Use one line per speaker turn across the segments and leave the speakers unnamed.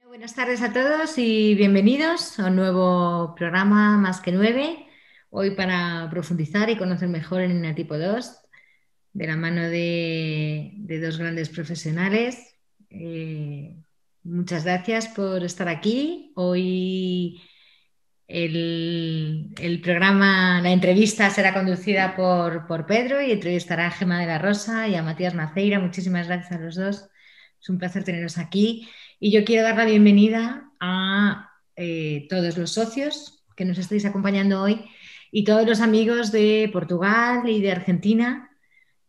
Buenas tardes a todos y bienvenidos a un nuevo programa Más que 9. Hoy para profundizar y conocer mejor el eneatipo 2 de la mano de dos grandes profesionales. Muchas gracias por estar aquí. Hoy el programa, la entrevista será conducida por Pedro y entrevistará a Gemma de la Rosa y a Matías Maceira. Muchísimas gracias a los dos. Es un placer teneros aquí. Y yo quiero dar la bienvenida a todos los socios que nos estáis acompañando hoy y todos los amigos de Portugal y de Argentina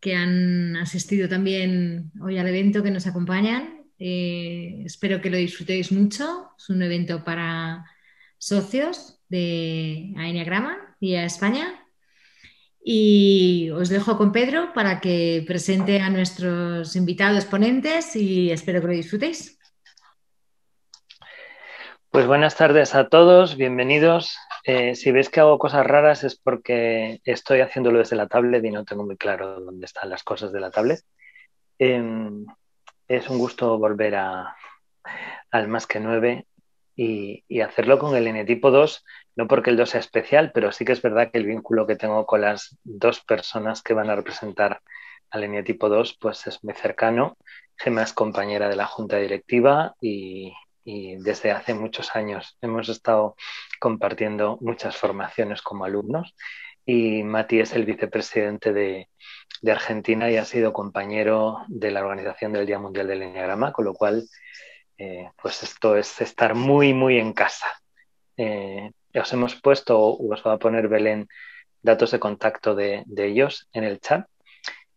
que han asistido también hoy al evento que nos acompañan. Espero que lo disfrutéis mucho. Es un evento para socios de Enneagrama y a España. Y os dejo con Pedro para que presente a nuestros invitados ponentes y espero que lo disfrutéis.
Pues buenas tardes a todos, bienvenidos. Si veis que hago cosas raras es porque estoy haciéndolo desde la tablet y no tengo muy claro dónde están las cosas de la tablet. Es un gusto volver al Más que 9 y hacerlo con el eneatipo 2, no porque el 2 sea especial, pero sí que es verdad que el vínculo que tengo con las dos personas que van a representar al eneatipo 2 pues es muy cercano. Gemma es compañera de la junta directiva y desde hace muchos años hemos estado compartiendo muchas formaciones como alumnos, y Mati es el vicepresidente de Argentina y ha sido compañero de la organización del Día Mundial del Enneagrama, con lo cual pues esto es estar muy, muy en casa. Os hemos puesto, os va a poner Belén, datos de contacto de ellos en el chat.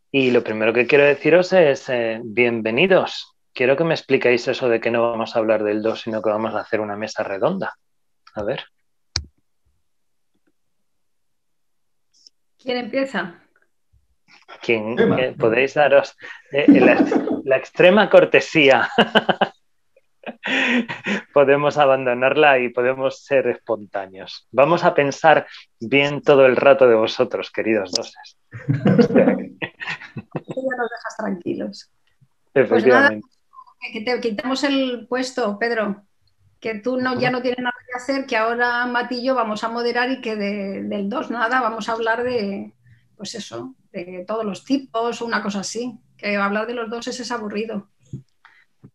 Y lo primero que quiero deciros es bienvenidos. Quiero que me expliquéis eso de que no vamos a hablar del 2, sino que vamos a hacer una mesa redonda. A ver.
¿Quién empieza?
¿Quién, podéis daros la extrema cortesía? Podemos abandonarla y podemos ser espontáneos. Vamos a pensar bien todo el rato de vosotros, queridos doses.
Ya nos dejas tranquilos. Pues nada,
Efectivamente.
que te quitamos el puesto, Pedro, que tú ya no tienes nada que hacer, que ahora Mati y yo vamos a moderar y que del 2 nada, vamos a hablar de, pues eso, de todos los tipos o una cosa así, que hablar de los doses es aburrido.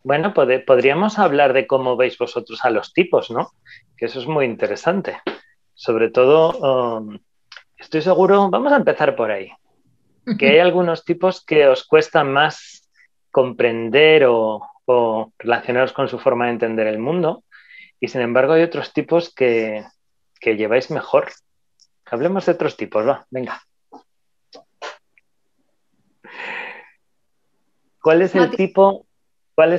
Bueno, podríamos hablar de cómo veis vosotros a los tipos, ¿no? Que eso es muy interesante. Sobre todo, estoy seguro, vamos a empezar por ahí, que hay algunos tipos que os cuesta más comprender o relacionaros con su forma de entender el mundo, y sin embargo hay otros tipos que lleváis mejor. Hablemos de otros tipos, va, venga. ¿Cuál es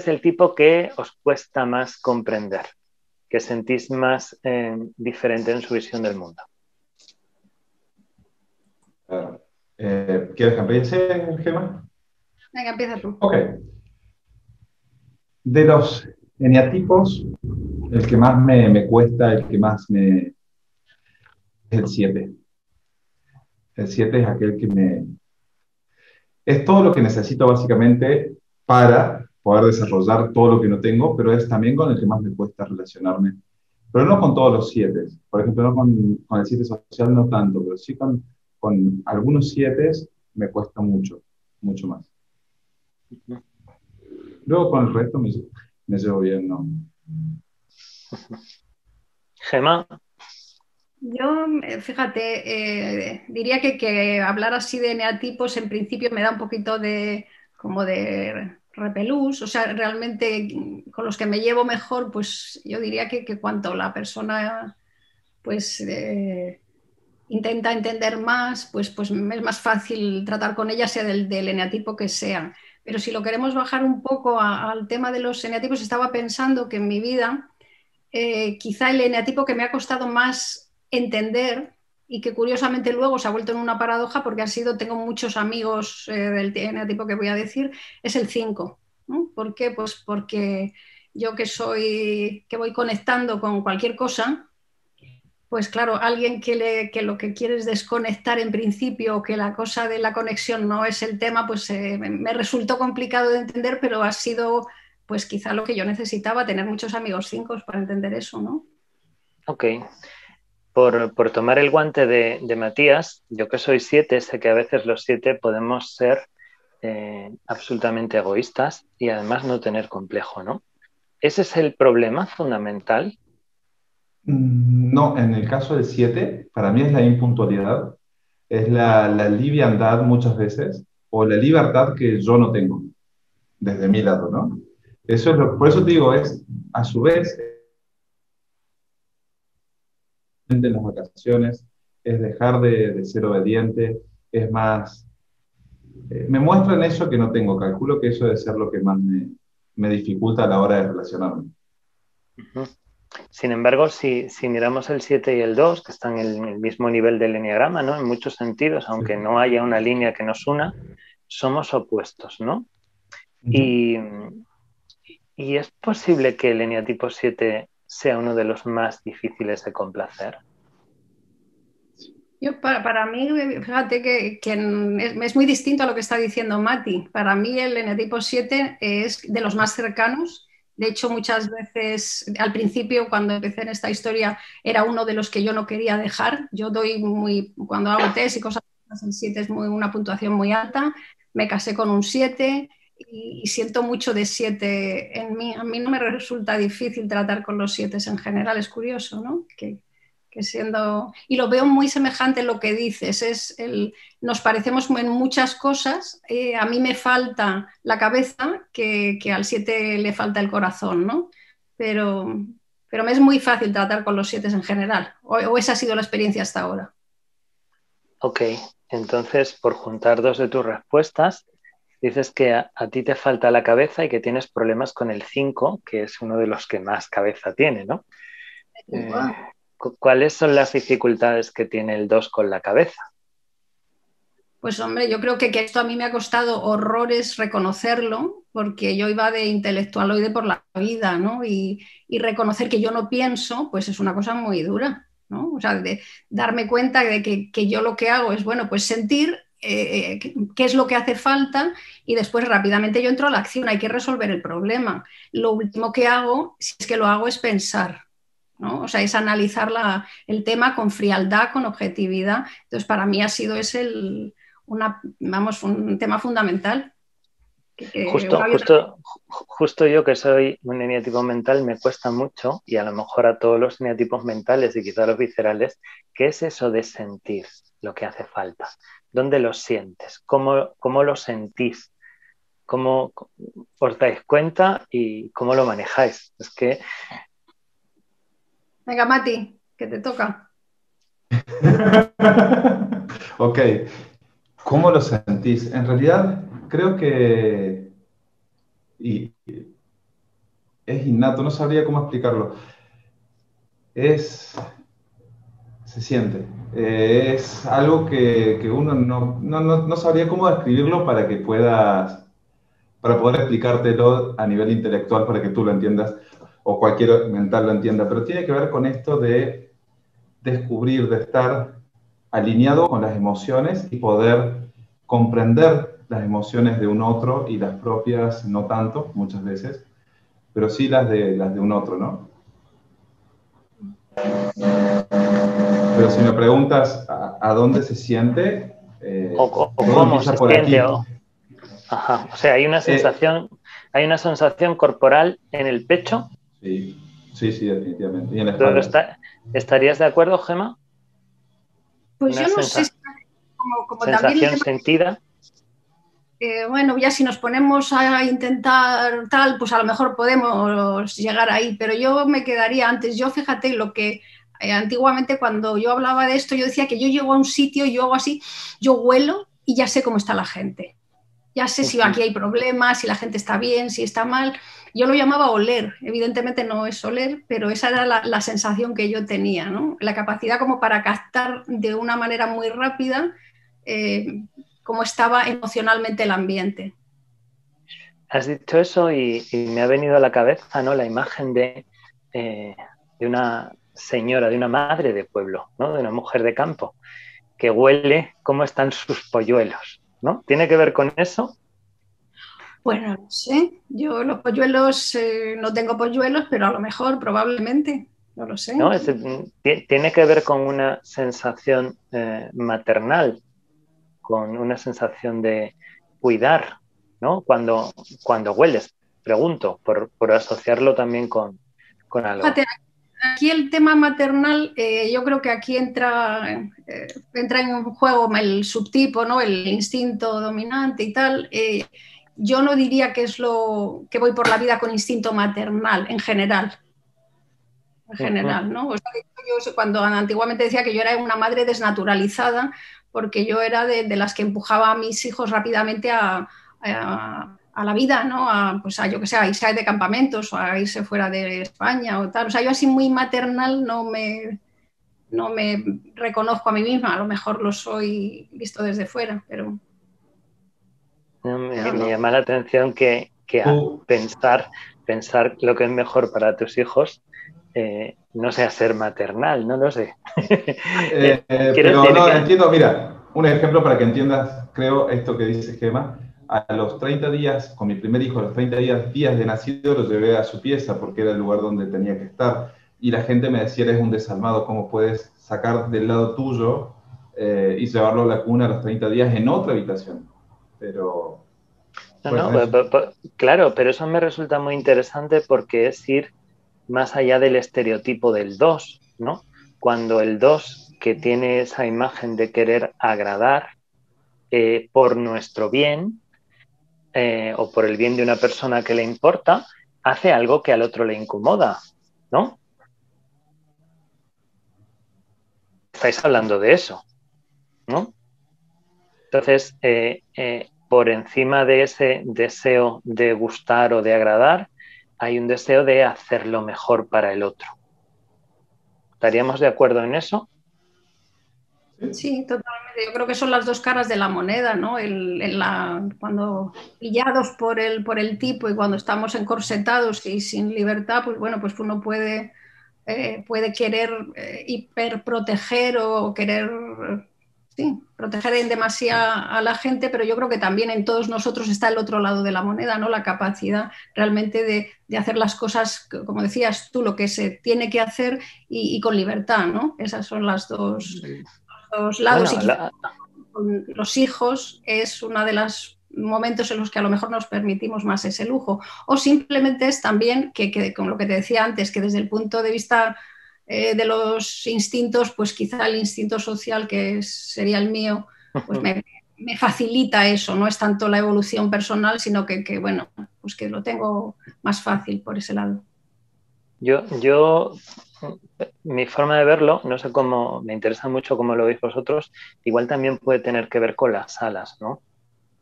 el tipo que os cuesta más comprender? Que sentís más diferente en su visión del mundo.
¿Quieres que empiece, Gemma?
Venga, empieza tú.
Ok. De los eneatipos, el que más me cuesta, el que más me... es el 7. El 7 es aquel que me... Es todo lo que necesito básicamente para poder desarrollar todo lo que no tengo, pero es también con el que más me cuesta relacionarme. Pero no con todos los 7. Por ejemplo, no con el 7 social no tanto, pero sí con algunos 7 me cuesta mucho, mucho más. Luego con el resto me llevo bien, ¿no?
Gemma.
Yo, fíjate, diría que hablar así de eneatipos en principio me da un poquito de como de repelús, o sea, realmente con los que me llevo mejor, pues yo diría que cuanto la persona pues intenta entender más, pues es más fácil tratar con ella, sea del eneatipo que sea. Pero si lo queremos bajar un poco al tema de los eneatipos, estaba pensando que en mi vida quizá el eneatipo que me ha costado más entender y que curiosamente luego se ha vuelto en una paradoja porque tengo muchos amigos del eneatipo que voy a decir, es el 5. ¿No? ¿Por qué? Pues porque yo que voy conectando con cualquier cosa, pues claro, alguien que lo que quiere es desconectar en principio, o que la cosa de la conexión no es el tema, pues me resultó complicado de entender, pero ha sido pues quizá lo que yo necesitaba, tener muchos amigos 5 para entender eso, ¿no?
Ok. Por tomar el guante de Matías, yo que soy 7, sé que a veces los 7 podemos ser absolutamente egoístas y además no tener complejo, ¿no? ¿Ese es el problema fundamental?
No, en el caso del 7 para mí es la impuntualidad, es la liviandad muchas veces, o la libertad que yo no tengo, desde mi lado, ¿no? Eso es por eso te digo, es a su vez, en las vacaciones, es dejar de ser obediente, es más, me muestran eso que no tengo, calculo que eso debe ser lo que más me dificulta a la hora de relacionarme.
Uh-huh. Sin embargo, si miramos el 7 y el 2, que están en el mismo nivel del eneagrama, ¿no? En muchos sentidos, aunque
Sí.
no haya una línea que nos una, somos opuestos, ¿no?
Uh-huh.
Y es posible que el eneatipo 7 sea uno de los más difíciles de complacer.
Para mí, fíjate que es muy distinto a lo que está diciendo Mati. Para mí el eneatipo 7 es de los más cercanos. De hecho, muchas veces, al principio, cuando empecé en esta historia, era uno de los que yo no quería dejar. Yo cuando hago test y cosas, el 7 es una puntuación muy alta. Me casé con un 7 y siento mucho de 7 en mí. A mí no me resulta difícil tratar con los 7 en general. Es curioso, ¿no? Y lo veo muy semejante en lo que dices, nos parecemos en muchas cosas, a mí me falta la cabeza que al 7 le falta el corazón, ¿no? Pero me es muy fácil tratar con los 7 en general, o esa ha sido la experiencia hasta ahora.
Ok, entonces por juntar dos de tus respuestas, dices que a ti te falta la cabeza y que tienes problemas con el 5, que es uno de los que más cabeza tiene, ¿no? ¿Cuáles son las dificultades que tiene el 2 con la cabeza?
Pues hombre, yo creo que esto a mí me ha costado horrores reconocerlo, porque yo iba de intelectualoide por la vida, ¿no? Y reconocer que yo no pienso, pues es una cosa muy dura, ¿no? O sea, de darme cuenta de que yo lo que hago es, bueno, pues sentir qué es lo que hace falta y después rápidamente yo entro a la acción, hay que resolver el problema. Lo último que hago, si es que lo hago, es pensar, ¿no? O sea, es analizar el tema con frialdad, con objetividad. Entonces, para mí ha sido ese un tema fundamental.
Justo yo que soy un eneatipo mental me cuesta mucho, y a lo mejor a todos los eneatipos mentales y quizá a los viscerales, ¿qué es eso de sentir lo que hace falta? ¿Dónde lo sientes? ¿Cómo lo sentís? ¿Cómo os dais cuenta y cómo lo manejáis? Es que...
Venga, Mati, que te toca.
Ok, ¿cómo lo sentís? En realidad, creo que es innato, no sabría cómo explicarlo. Se siente. Es algo que uno no sabría cómo describirlo para poder explicártelo a nivel intelectual para que tú lo entiendas o cualquier mental lo entienda, pero tiene que ver con esto de descubrir, de estar alineado con las emociones y poder comprender las emociones de un otro y las propias no tanto, muchas veces, pero sí las de un otro, ¿no? Pero si me preguntas a dónde se siente,
o
todo
cómo
empieza
se
por
siente.
aquí.
Ajá. O sea, hay una sensación corporal en el pecho.
Sí, sí, definitivamente. Y en la espalda.
¿Estarías de acuerdo, Gemma?
Pues
Una
yo no sé, como también
sensación sentida.
Bueno, ya si nos ponemos a intentar tal, pues a lo mejor podemos llegar ahí, pero yo me quedaría antes. Yo fíjate lo que antiguamente cuando yo hablaba de esto, yo decía que yo llego a un sitio y yo hago así, yo huelo y ya sé cómo está la gente. Ya sé si aquí hay problemas, si la gente está bien, si está mal. Yo lo llamaba oler, evidentemente no es oler, pero esa era la sensación que yo tenía, ¿no? La capacidad como para captar de una manera muy rápida cómo estaba emocionalmente el ambiente.
Has dicho eso y me ha venido a la cabeza, ¿no?, la imagen de una señora, de una madre de pueblo, ¿no?, de una mujer de campo, que huele cómo están sus polluelos, ¿no? ¿Tiene que ver con eso?
Bueno, no sé. Yo los polluelos, no tengo polluelos, pero a lo mejor, probablemente, no lo sé.
¿no? Tiene que ver con una sensación maternal, con una sensación de cuidar, ¿no? Cuando hueles, pregunto, por asociarlo también con algo.
Fíjate, aquí el tema maternal, yo creo que aquí entra en juego el subtipo, ¿no? El instinto dominante y tal. Yo no diría que es lo que voy por la vida con instinto maternal en
Ujú.
general, ¿no? O sea, yo cuando antiguamente decía que yo era una madre desnaturalizada, porque yo era de las que empujaba a mis hijos rápidamente a la vida, ¿no? Pues yo que sé, a irse de campamentos o a irse fuera de España o tal. O sea, yo así muy maternal no me reconozco a mí misma, a lo mejor lo soy visto desde fuera,
No,
pero
me
no.
llama la atención que a
Tú,
pensar lo que es mejor para tus hijos no sea ser maternal, no lo sé. Quiero
pero
decir
no,
que...
entiendo, mira, un ejemplo para que entiendas, creo, esto que dice Gemma. A los 30 días, con mi primer hijo, a los 30 días de nacido, lo llevé a su pieza porque era el lugar donde tenía que estar. Y la gente me decía, eres un desalmado, ¿cómo puedes sacar del lado tuyo y llevarlo a la cuna a los 30 días en otra habitación? Pero,
No,
bueno,
no,
eso.
claro, pero eso me resulta muy interesante porque es ir más allá del estereotipo del 2, ¿no? Cuando el 2 que tiene esa imagen de querer agradar por nuestro bien o por el bien de una persona que le importa, hace algo que al otro le incomoda, ¿no? Estáis hablando de eso, ¿no? Entonces, por encima de ese deseo de gustar o de agradar, hay un deseo de hacer lo mejor para el otro. ¿Estaríamos de acuerdo en eso?
Sí, totalmente. Yo creo que son las dos caras de la moneda, ¿no? Cuando pillados por el tipo y cuando estamos encorsetados y sin libertad, pues bueno, pues uno puede querer hiperproteger o querer, sí, proteger en demasía a la gente, pero yo creo que también en todos nosotros está el otro lado de la moneda, ¿no? La capacidad realmente de hacer las cosas, como decías tú, lo que se tiene que hacer y con libertad, ¿no? Esas son las dos lados y
Bueno,
quizás con los hijos es uno de los momentos en los que a lo mejor nos permitimos más ese lujo. O simplemente es también que con lo que te decía antes, que desde el punto de vista de los instintos, pues quizá el instinto social, que sería el mío, pues me facilita eso, no es tanto la evolución personal, sino bueno, pues que lo tengo más fácil por ese lado.
yo, mi forma de verlo, no sé cómo, me interesa mucho cómo lo veis vosotros, igual también puede tener que ver con las alas, ¿no?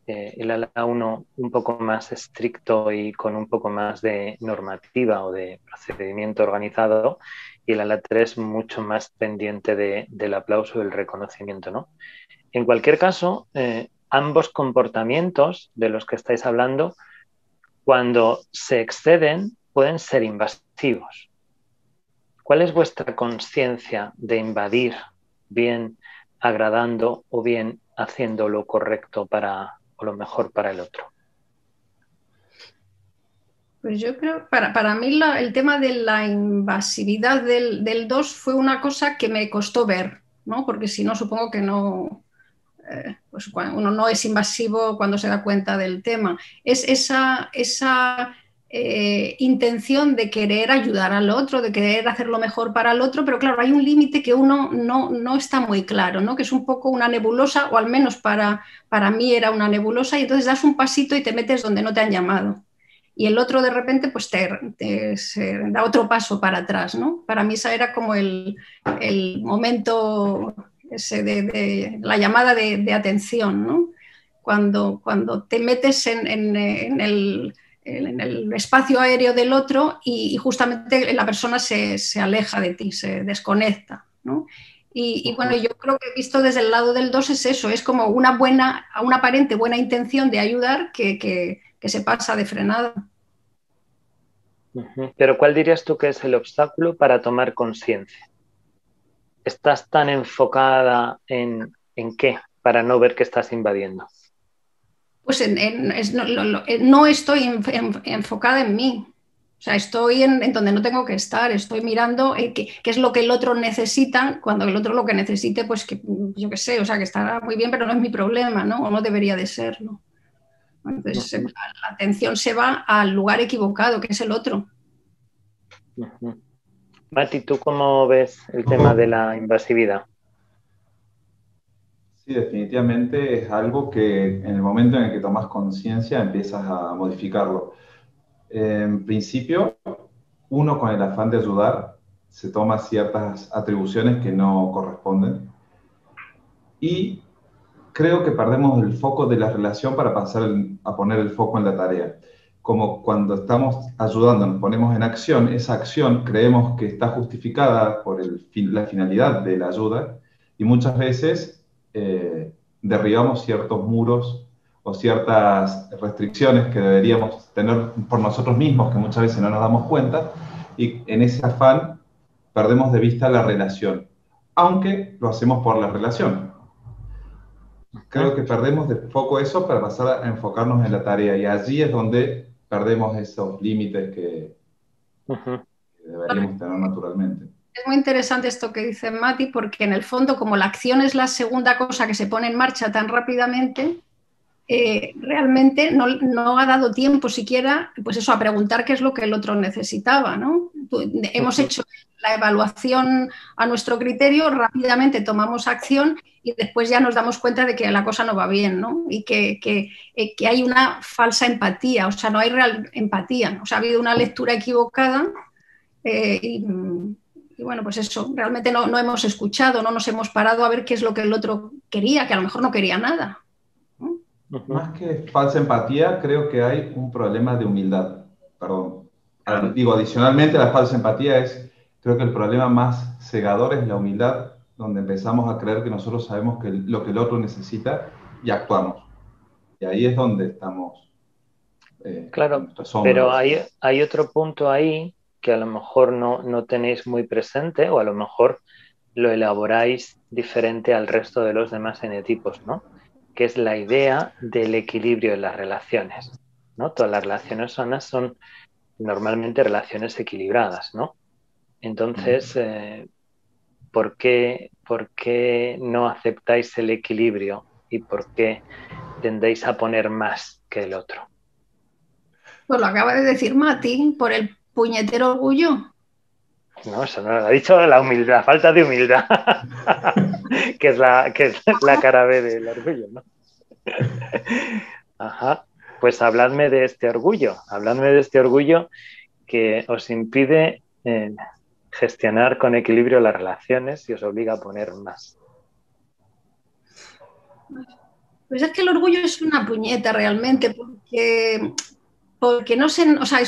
El ala 1 un poco más estricto y con un poco más de normativa o de procedimiento organizado, y el ala 3 mucho más pendiente del aplauso y el reconocimiento, ¿no? En cualquier caso, ambos comportamientos de los que estáis hablando, cuando se exceden, pueden ser invasivos. ¿Cuál es vuestra conciencia de invadir, bien agradando o bien haciendo lo correcto o lo mejor para el otro?
Pues yo creo, para mí el tema de la invasividad del 2 fue una cosa que me costó ver, ¿no? Porque si no, supongo que no, pues uno no es invasivo cuando se da cuenta del tema. Es esa intención de querer ayudar al otro, de querer hacer lo mejor para el otro, pero claro, hay un límite que uno no está muy claro, ¿no? Que es un poco una nebulosa, o al menos para mí era una nebulosa, y entonces das un pasito y te metes donde no te han llamado. Y el otro de repente pues se da otro paso para atrás, ¿no? Para mí ese era como el momento ese de la llamada de atención, ¿no? Cuando te metes en el espacio aéreo del otro y justamente la persona se aleja de ti, se desconecta, ¿no? Bueno, yo creo que visto desde el lado del 2 es eso, es como una aparente buena intención de ayudar que se pasa de frenada.
Pero ¿cuál dirías tú que es el obstáculo para tomar conciencia? ¿Estás tan enfocada en qué para no ver que estás invadiendo?
Pues no estoy enfocada en mí. O sea, estoy en donde no tengo que estar, estoy mirando qué es lo que el otro necesita, cuando el otro lo que necesite, pues que yo qué sé, o sea, que estará muy bien, pero no es mi problema, ¿no? O no debería de ser, ¿no? Entonces, la atención se va al lugar equivocado, que es el otro.
Mati, ¿tú cómo ves el tema de la invasividad?
Sí, definitivamente es algo que en el momento en el que tomas conciencia empiezas a modificarlo. En principio, uno con el afán de ayudar se toma ciertas atribuciones que no corresponden y creo que perdemos el foco de la relación para pasar a poner el foco en la tarea. Como cuando estamos ayudando, nos ponemos en acción, esa acción creemos que está justificada por la finalidad de la ayuda y muchas veces derribamos ciertos muros o ciertas restricciones que deberíamos tener por nosotros mismos, que muchas veces no nos damos cuenta, y en ese afán perdemos de vista la relación, aunque lo hacemos por la relación. Creo que perdemos de foco eso para pasar a enfocarnos en la tarea y allí es donde perdemos esos límites que deberíamos tener naturalmente.
Es muy interesante esto que dice Mati, porque en el fondo, como la acción es la segunda cosa que se pone en marcha tan rápidamente, realmente no ha dado tiempo siquiera, pues eso, a preguntar qué es lo que el otro necesitaba, ¿no? Hemos hecho la evaluación a nuestro criterio, rápidamente tomamos acción y después ya nos damos cuenta de que la cosa no va bien, ¿no? Y que hay una falsa empatía, o sea, no hay real empatía, o sea, ha habido una lectura equivocada y bueno, pues eso, realmente no hemos escuchado, no nos hemos parado a ver qué es lo que el otro quería, que a lo mejor no quería nada.
Más que falsa empatía, creo que hay un problema de humildad. Perdón. Digo, adicionalmente a la falsa empatía creo que el problema más cegador es la humildad, donde empezamos a creer que nosotros sabemos lo que el otro necesita y actuamos. Y ahí es donde estamos.
Claro, pero hay otro punto ahí que a lo mejor no tenéis muy presente o a lo mejor lo elaboráis diferente al resto de los demás enetipos, ¿no? Que es la idea del equilibrio en las relaciones, ¿no? Todas las relaciones sanas son normalmente relaciones equilibradas, ¿no? Entonces, ¿por qué no aceptáis el equilibrio y por qué tendéis a poner más que el otro?
Pues lo acaba de decir Mati, por el puñetero orgullo.
No, eso no lo ha dicho, la falta de humildad, que es la cara B del orgullo, ¿no? Ajá, pues habladme de este orgullo que os impide gestionar con equilibrio las relaciones y os obliga a poner más.
Pues es que el orgullo es una puñeta realmente, porque no sé, o sea,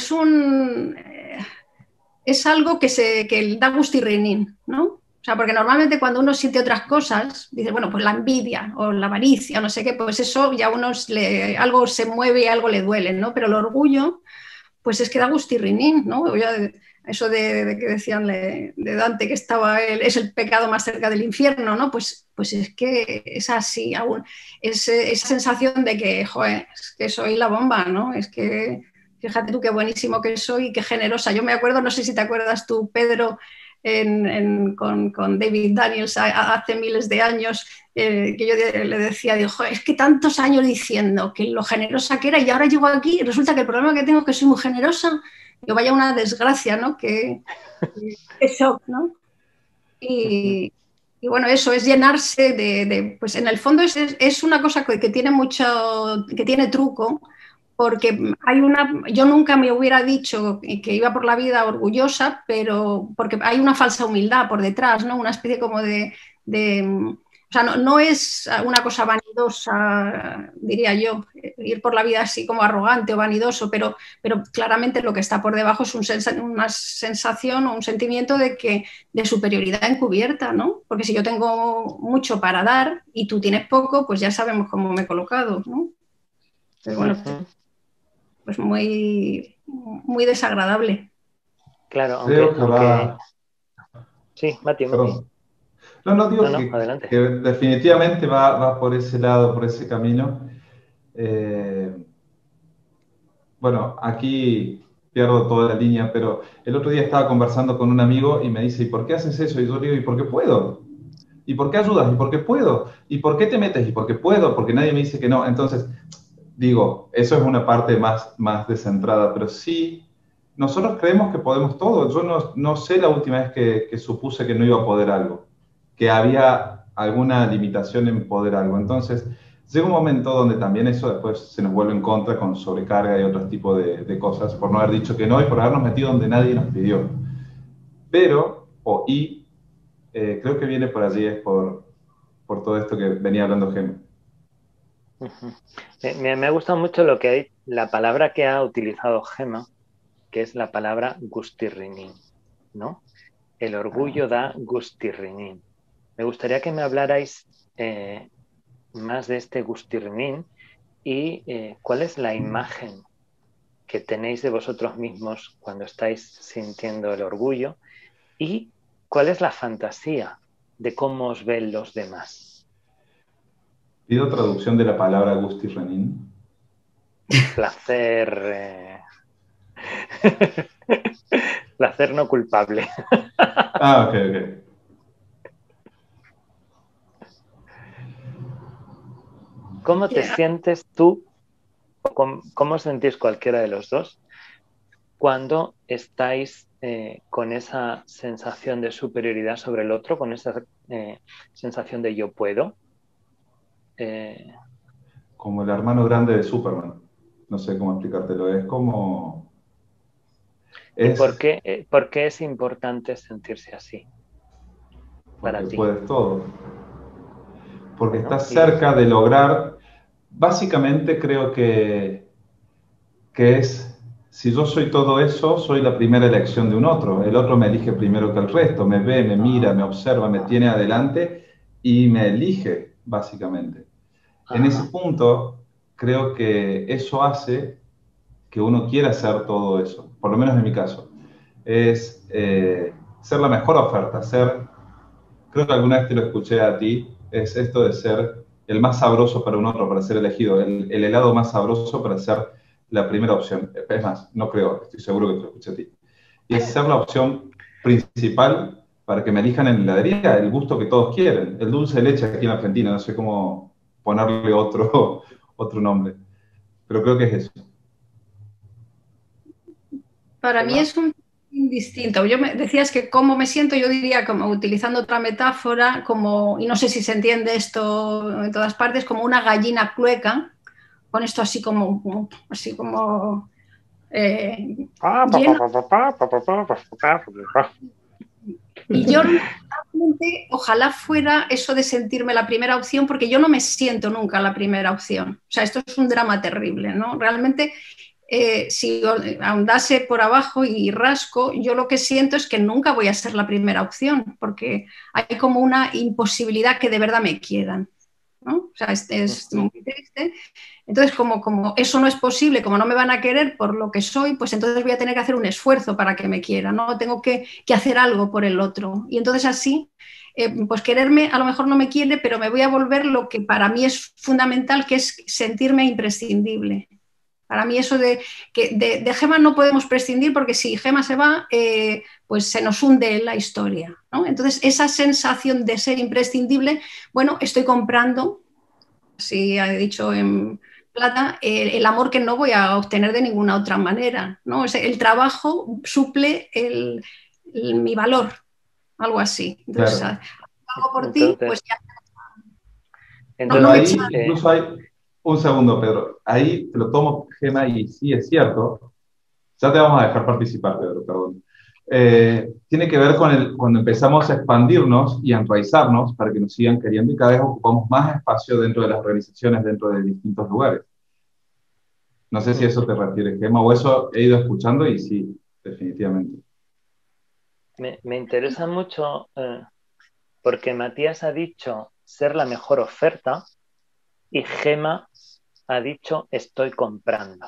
es algo que da gustirrinín, ¿no? O sea, porque normalmente cuando uno siente otras cosas, dice, bueno, pues la envidia o la avaricia, no sé qué, pues eso ya algo se mueve y algo le duele, ¿no? Pero el orgullo, pues es que da gustirrinín, ¿no? Eso de que decían de Dante que es el pecado más cerca del infierno, ¿no? Pues es que es así aún, esa sensación de que, joder, es que soy la bomba, ¿no? Es que fíjate tú qué buenísimo que soy y qué generosa. Yo me acuerdo, no sé si te acuerdas tú, Pedro, con David Daniels hace miles de años, que yo le decía, digo, es que tantos años diciendo que lo generosa que era y ahora llego aquí y resulta que el problema que tengo es que soy muy generosa. Digo, vaya una desgracia, ¿no? Que shock, ¿no? Y bueno, eso es llenarse pues en el fondo es una cosa que tiene que tiene truco, porque yo nunca me hubiera dicho que iba por la vida orgullosa, pero porque hay una falsa humildad por detrás, ¿no? Una especie como o sea, no es una cosa vanidosa, diría yo, ir por la vida así como arrogante o vanidoso, pero claramente lo que está por debajo es una sensación o un sentimiento de superioridad encubierta, ¿no? Porque si yo tengo mucho para dar y tú tienes poco, pues ya sabemos cómo me he colocado, ¿no? Pero bueno, pues muy, muy desagradable.
Claro,
Creo que va...
Sí, Mati.
No, digo que definitivamente va por ese lado, por ese camino. Eh, bueno, aquí pierdo toda la línea, pero el otro día estaba conversando con un amigo y me dice, ¿y por qué haces eso? Y yo le digo, ¿y por qué puedo? ¿Y por qué ayudas? ¿Y por qué puedo? ¿Y por qué te metes? ¿Y por qué puedo? Porque nadie me dice que no. Entonces, digo, eso es una parte más descentrada, pero sí, nosotros creemos que podemos todo. Yo no sé la última vez que supuse que no iba a poder algo, que había alguna limitación en poder algo. Entonces, llega un momento donde también eso después se nos vuelve en contra con sobrecarga y otro tipo de cosas, por no haber dicho que no y por habernos metido donde nadie nos pidió. Pero, creo que viene por allí, es por todo esto que venía hablando Gemma.
Ujú. Me ha gustado mucho lo que hay, la palabra que ha utilizado Gemma, que es la palabra gustirrinín, ¿no? El orgullo da gustirrinín. Me gustaría que me hablarais más de este gustirrinín y cuál es la imagen que tenéis de vosotros mismos cuando estáis sintiendo el orgullo y cuál es la fantasía de cómo os ven los demás.
Pido traducción de la palabra Gusti Renin.
Placer, placer no culpable.
Ah, ok, ok.
¿Cómo te
Yeah.
sientes tú o cómo sentís cualquiera de los dos cuando estáis con esa sensación de superioridad sobre el otro, con esa sensación de yo puedo? Eh,
Como el hermano grande de Superman. No sé cómo explicártelo. Es como...
¿Y
Es
por qué es importante sentirse así
porque
para ti?
puedes todo. Porque
Bueno,
estás cerca de lograr... Básicamente creo que es... Si yo soy todo eso, soy la primera elección de un otro. El otro me elige primero que el resto. Me ve, me mira, me observa, me tiene adelante y me elige, básicamente. En ese
ajá,
punto, creo que eso hace que uno quiera hacer todo eso, por lo menos en mi caso, es ser la mejor oferta, creo que alguna vez te lo escuché a ti, es esto de ser el más sabroso para un otro, para ser elegido, el helado más sabroso para ser la primera opción. Es más, no creo, estoy seguro que te lo escuché a ti. Y es ser la opción principal para que me elijan en la heladería, el gusto que todos quieren, el dulce de leche aquí en Argentina, no sé cómo ponerle otro nombre, pero creo que es eso.
Para mí
Gemma.
es un distinto. Decías que cómo me siento, yo diría como utilizando otra metáfora, como, y no sé si se entiende esto en todas partes, como una gallina clueca, con esto así como lleno. Y yo realmente, ojalá fuera eso de sentirme la primera opción, porque yo no me siento nunca la primera opción. O sea, esto es un drama terrible, ¿no? Realmente si ahondase por abajo y rasco, yo lo que siento es que nunca voy a ser la primera opción, porque hay como una imposibilidad que de verdad me quieran, ¿no? O sea, es muy triste. Entonces, como eso no es posible, como no me van a querer por lo que soy, pues entonces voy a tener que hacer un esfuerzo para que me quieran, ¿no? Tengo que hacer algo por el otro. Y entonces así, pues quererme a lo mejor no me quiere, pero me voy a volver lo que para mí es fundamental, que es sentirme imprescindible. Para mí eso de Gema no podemos prescindir porque si Gema se va, pues se nos hunde la historia, ¿no? Entonces esa sensación de ser imprescindible, bueno, estoy comprando, si he dicho en plata, el amor que no voy a obtener de ninguna otra manera, ¿no? O sea, el trabajo suple mi valor, algo así. Entonces,
Claro.
hago por ti, pues
Entonces,
ya no
Pero
me
ahí
entonces
incluso hay, un segundo, Pedro, ahí te lo tomo, Gema, y sí es cierto, ya te vamos a dejar participar, Pedro, perdón. Tiene que ver con cuando empezamos a expandirnos y a enraizarnos para que nos sigan queriendo y cada vez ocupamos más espacio dentro de las organizaciones, dentro de distintos lugares. No sé si a eso te refieres, Gema, o eso he ido escuchando y sí, definitivamente.
me interesa mucho porque Matías ha dicho ser la mejor oferta y Gema ha dicho estoy comprando.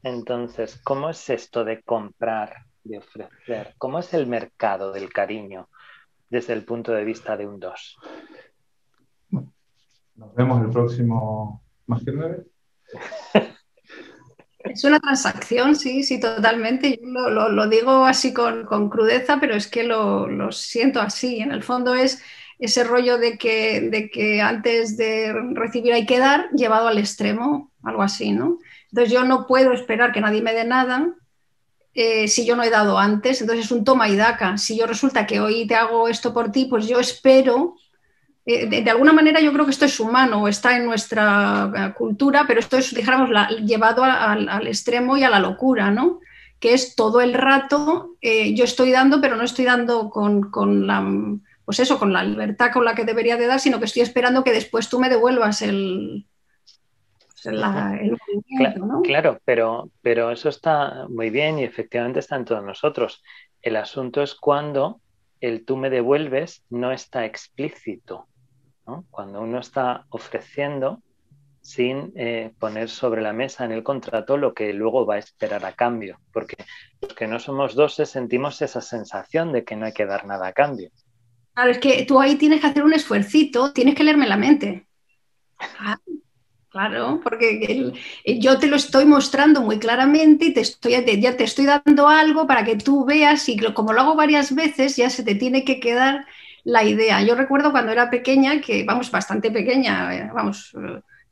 Entonces, ¿cómo es esto de comprar, de ofrecer? ¿Cómo es el mercado del cariño desde el punto de vista de un 2?
Nos vemos el próximo más que 9.
Es una transacción, sí, sí, totalmente. Yo lo digo así con crudeza, pero es que lo siento así. En el fondo es ese rollo de que antes de recibir hay que dar, llevado al extremo, algo así, ¿no? Entonces yo no puedo esperar que nadie me dé nada si yo no he dado antes. Entonces es un toma y daca. Si yo resulta que hoy te hago esto por ti, pues yo espero de alguna manera yo creo que esto es humano, está en nuestra cultura, pero esto es, dijéramos, llevado al extremo y a la locura, ¿no? Que es todo el rato, yo estoy dando, pero no estoy dando con la, pues eso, con la libertad con la que debería de dar, sino que estoy esperando que después tú me devuelvas el movimiento, ¿no?
Claro, pero eso está muy bien y efectivamente está en todos nosotros. El asunto es cuando el tú me devuelves no está explícito, ¿no? Cuando uno está ofreciendo sin poner sobre la mesa en el contrato lo que luego va a esperar a cambio, porque los que no somos doses sentimos esa sensación de que no hay que dar nada a cambio.
Claro, es que tú ahí tienes que hacer un esfuercito, tienes que leerme la mente. Ah, claro, porque yo te lo estoy mostrando muy claramente y ya te estoy dando algo para que tú veas y como lo hago varias veces ya se te tiene que quedar la idea. Yo recuerdo cuando era pequeña, que vamos, bastante pequeña, vamos,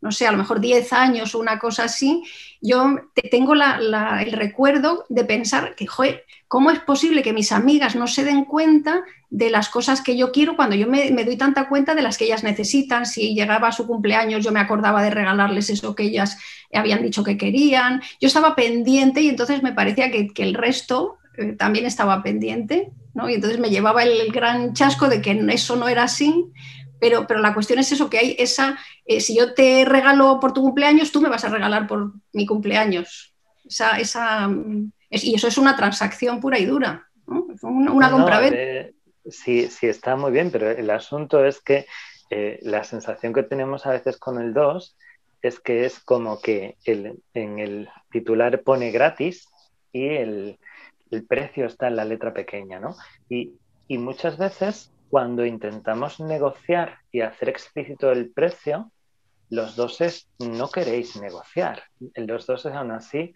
no sé, a lo mejor 10 años o una cosa así, yo tengo el recuerdo de pensar que, joder, ¿cómo es posible que mis amigas no se den cuenta de las cosas que yo quiero cuando yo me doy tanta cuenta de las que ellas necesitan? Si llegaba a su cumpleaños yo me acordaba de regalarles eso que ellas habían dicho que querían. Yo estaba pendiente y entonces me parecía que el resto también estaba pendiente, ¿no? Y entonces me llevaba el gran chasco de que eso no era así. Pero la cuestión es eso, que hay esa, si yo te regalo por tu cumpleaños, tú me vas a regalar por mi cumpleaños. Y eso es una transacción pura y dura, ¿no? Es una compraventa.
Sí, sí, está muy bien, pero el asunto es que la sensación que tenemos a veces con el 2 es que es como que en el titular pone gratis y el precio está en la letra pequeña, ¿no? Y muchas veces cuando intentamos negociar y hacer explícito el precio, los doses no queréis negociar. Los doses aún así,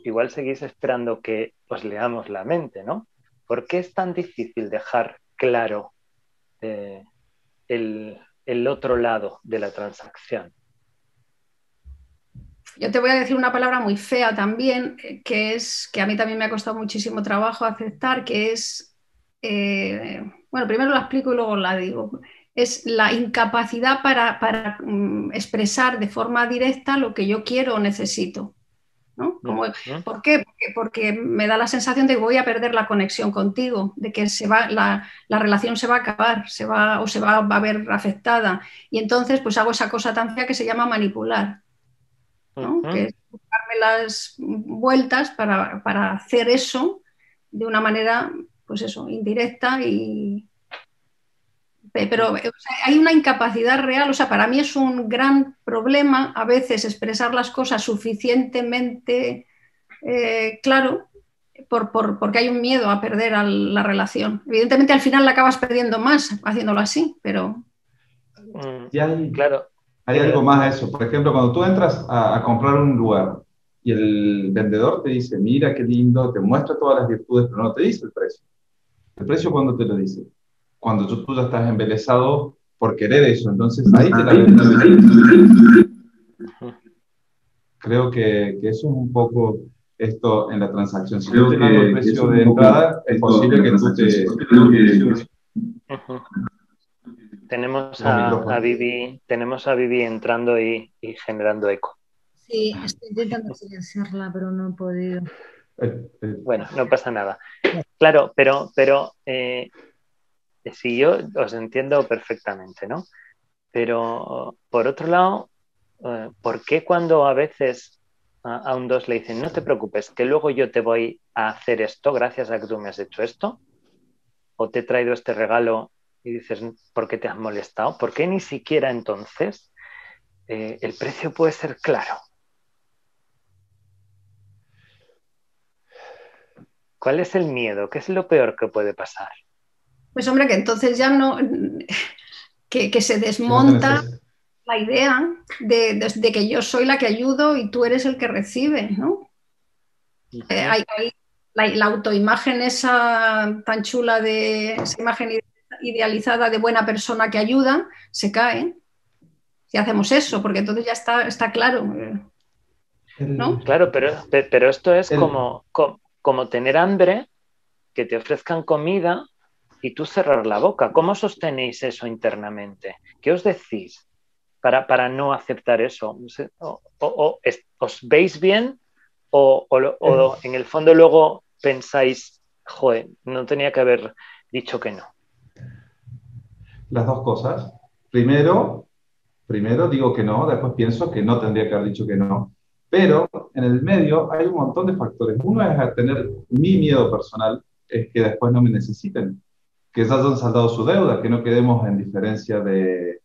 igual seguís esperando que os leamos la mente, ¿no? ¿Por qué es tan difícil dejar claro el otro lado de la transacción?
Yo te voy a decir una palabra muy fea también, que a mí también me ha costado muchísimo trabajo aceptar, que es, bueno, primero la explico y luego la digo, es la incapacidad para expresar de forma directa lo que yo quiero o necesito, ¿no? ¿Por qué? Porque me da la sensación de que voy a perder la conexión contigo, de que la relación se va a acabar, o se va a ver afectada. Y entonces pues hago esa cosa tan fea que se llama manipular, ¿no? Que es buscarme las vueltas para hacer eso de una manera, pues eso, indirecta pero o sea, hay una incapacidad real, o sea, para mí es un gran problema a veces expresar las cosas suficientemente claro, porque hay un miedo a perder la relación. Evidentemente al final la acabas perdiendo más haciéndolo así, pero...
Y
claro.
Hay algo más a eso. Por ejemplo, cuando tú entras a comprar un lugar y el vendedor te dice, mira qué lindo, te muestra todas las virtudes, pero no te dice el precio. ¿El precio cuándo te lo dice? Cuando tú ya estás embelesado por querer eso. Entonces ahí te la venden. Creo que eso es un poco esto en la transacción. Si yo te pago el precio de entrada, es posible que tú te...
Tenemos a Vivi entrando y generando eco.
Sí, estoy intentando silenciarla, pero no he podido.
Bueno, no pasa nada. Claro, pero si yo os entiendo perfectamente, ¿no? Pero por otro lado, ¿por qué cuando a veces a un 2 le dicen, no te preocupes, que luego yo te voy a hacer esto gracias a que tú me has hecho esto? ¿O te he traído este regalo y dices, ¿por qué te has molestado? ¿Por qué ni siquiera entonces el precio puede ser claro? ¿Cuál es el miedo? ¿Qué es lo peor que puede pasar?
Pues hombre, que entonces ya no... que se desmonta... la idea de que yo soy la que ayudo y tú eres el que recibe, ¿no? Hay la autoimagen esa tan chula de esa imagen idealizada de buena persona que ayuda, se cae si hacemos eso, porque entonces ya está claro, ¿no?
Claro, pero esto es
el,
como tener hambre, que te ofrezcan comida y tú cerrar la boca. ¿Cómo sostenéis eso internamente? ¿Qué os decís para no aceptar eso? ¿Os veis bien o en el fondo luego pensáis, joder, no tenía que haber dicho que no?
las dos cosas. Primero digo que no, después pienso que no tendría que haber dicho que no. Pero en el medio hay un montón de factores. Uno es a tener mi miedo personal, es que después no me necesiten, que ya hayan saldado su deuda, que no quedemos en diferencia de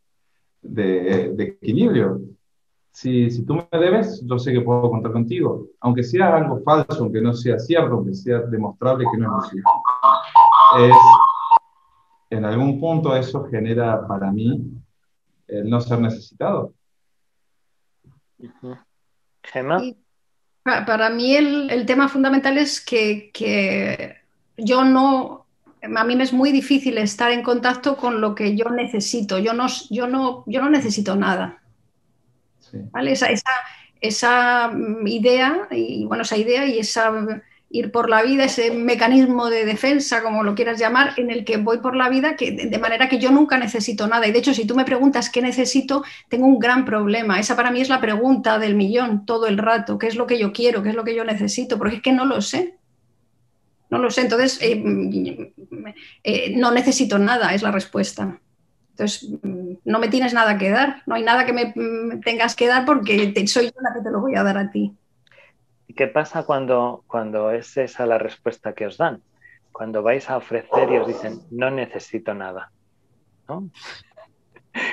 equilibrio. Si tú me debes, yo sé que puedo contar contigo. Aunque sea algo falso, aunque no sea cierto, aunque sea demostrable que no es así. Es, en algún punto eso genera para mí el no ser necesitado.
Gemma.
Y para mí el tema fundamental es que yo no, a mí me es muy difícil estar en contacto con lo que yo necesito. Yo no necesito nada.
Sí.
¿Vale? Esa idea, y bueno, esa idea y esa ir por la vida, ese mecanismo de defensa, como lo quieras llamar, en el que voy por la vida de manera que yo nunca necesito nada. Y de hecho, si tú me preguntas qué necesito, tengo un gran problema. Esa para mí es la pregunta del millón todo el rato. ¿Qué es lo que yo quiero? ¿Qué es lo que yo necesito? Porque es que no lo sé. No lo sé. Entonces, no necesito nada, es la respuesta. Entonces, no me tienes nada que dar, no hay nada que me tengas que dar porque soy yo la que te lo voy a dar a ti.
¿Y qué pasa cuando es esa la respuesta que os dan? Cuando vais a ofrecer y os dicen, no necesito nada, ¿no?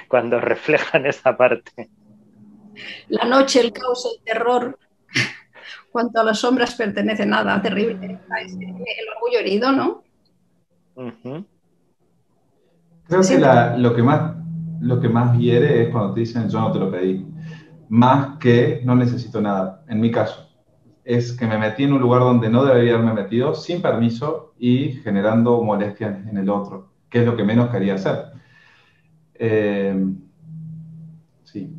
Cuando reflejan esa parte.
La noche, el caos, el terror, cuanto a las sombras pertenece nada, terrible. El orgullo herido, ¿no?
Uh-huh.
Creo que
Siempre.
lo que más hiere es cuando te dicen yo no te lo pedí, más que no necesito nada, en mi caso. Es que me metí en un lugar donde no debería haberme metido sin permiso y generando molestias en el otro, que es lo que menos quería hacer. Sí,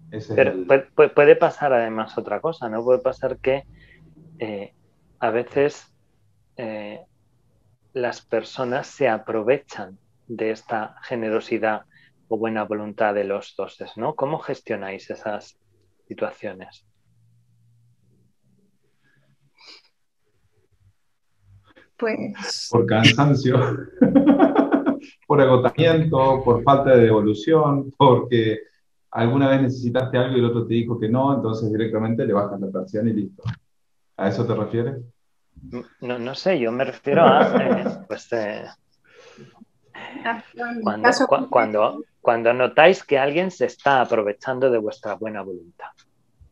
ese es
Pero
el...
puede pasar además otra cosa, ¿no? Puede pasar que a veces las personas se aprovechan de esta generosidad o buena voluntad de los doses, ¿no? ¿Cómo gestionáis esas situaciones?
Pues
por cansancio, por agotamiento, por falta de devolución, porque alguna vez necesitaste algo y el otro te dijo que no, entonces directamente le bajas la persiana y listo. ¿A eso te refieres?
No, no sé, yo me refiero a
en mi
cuando,
caso,
cuando notáis que alguien se está aprovechando de vuestra buena voluntad.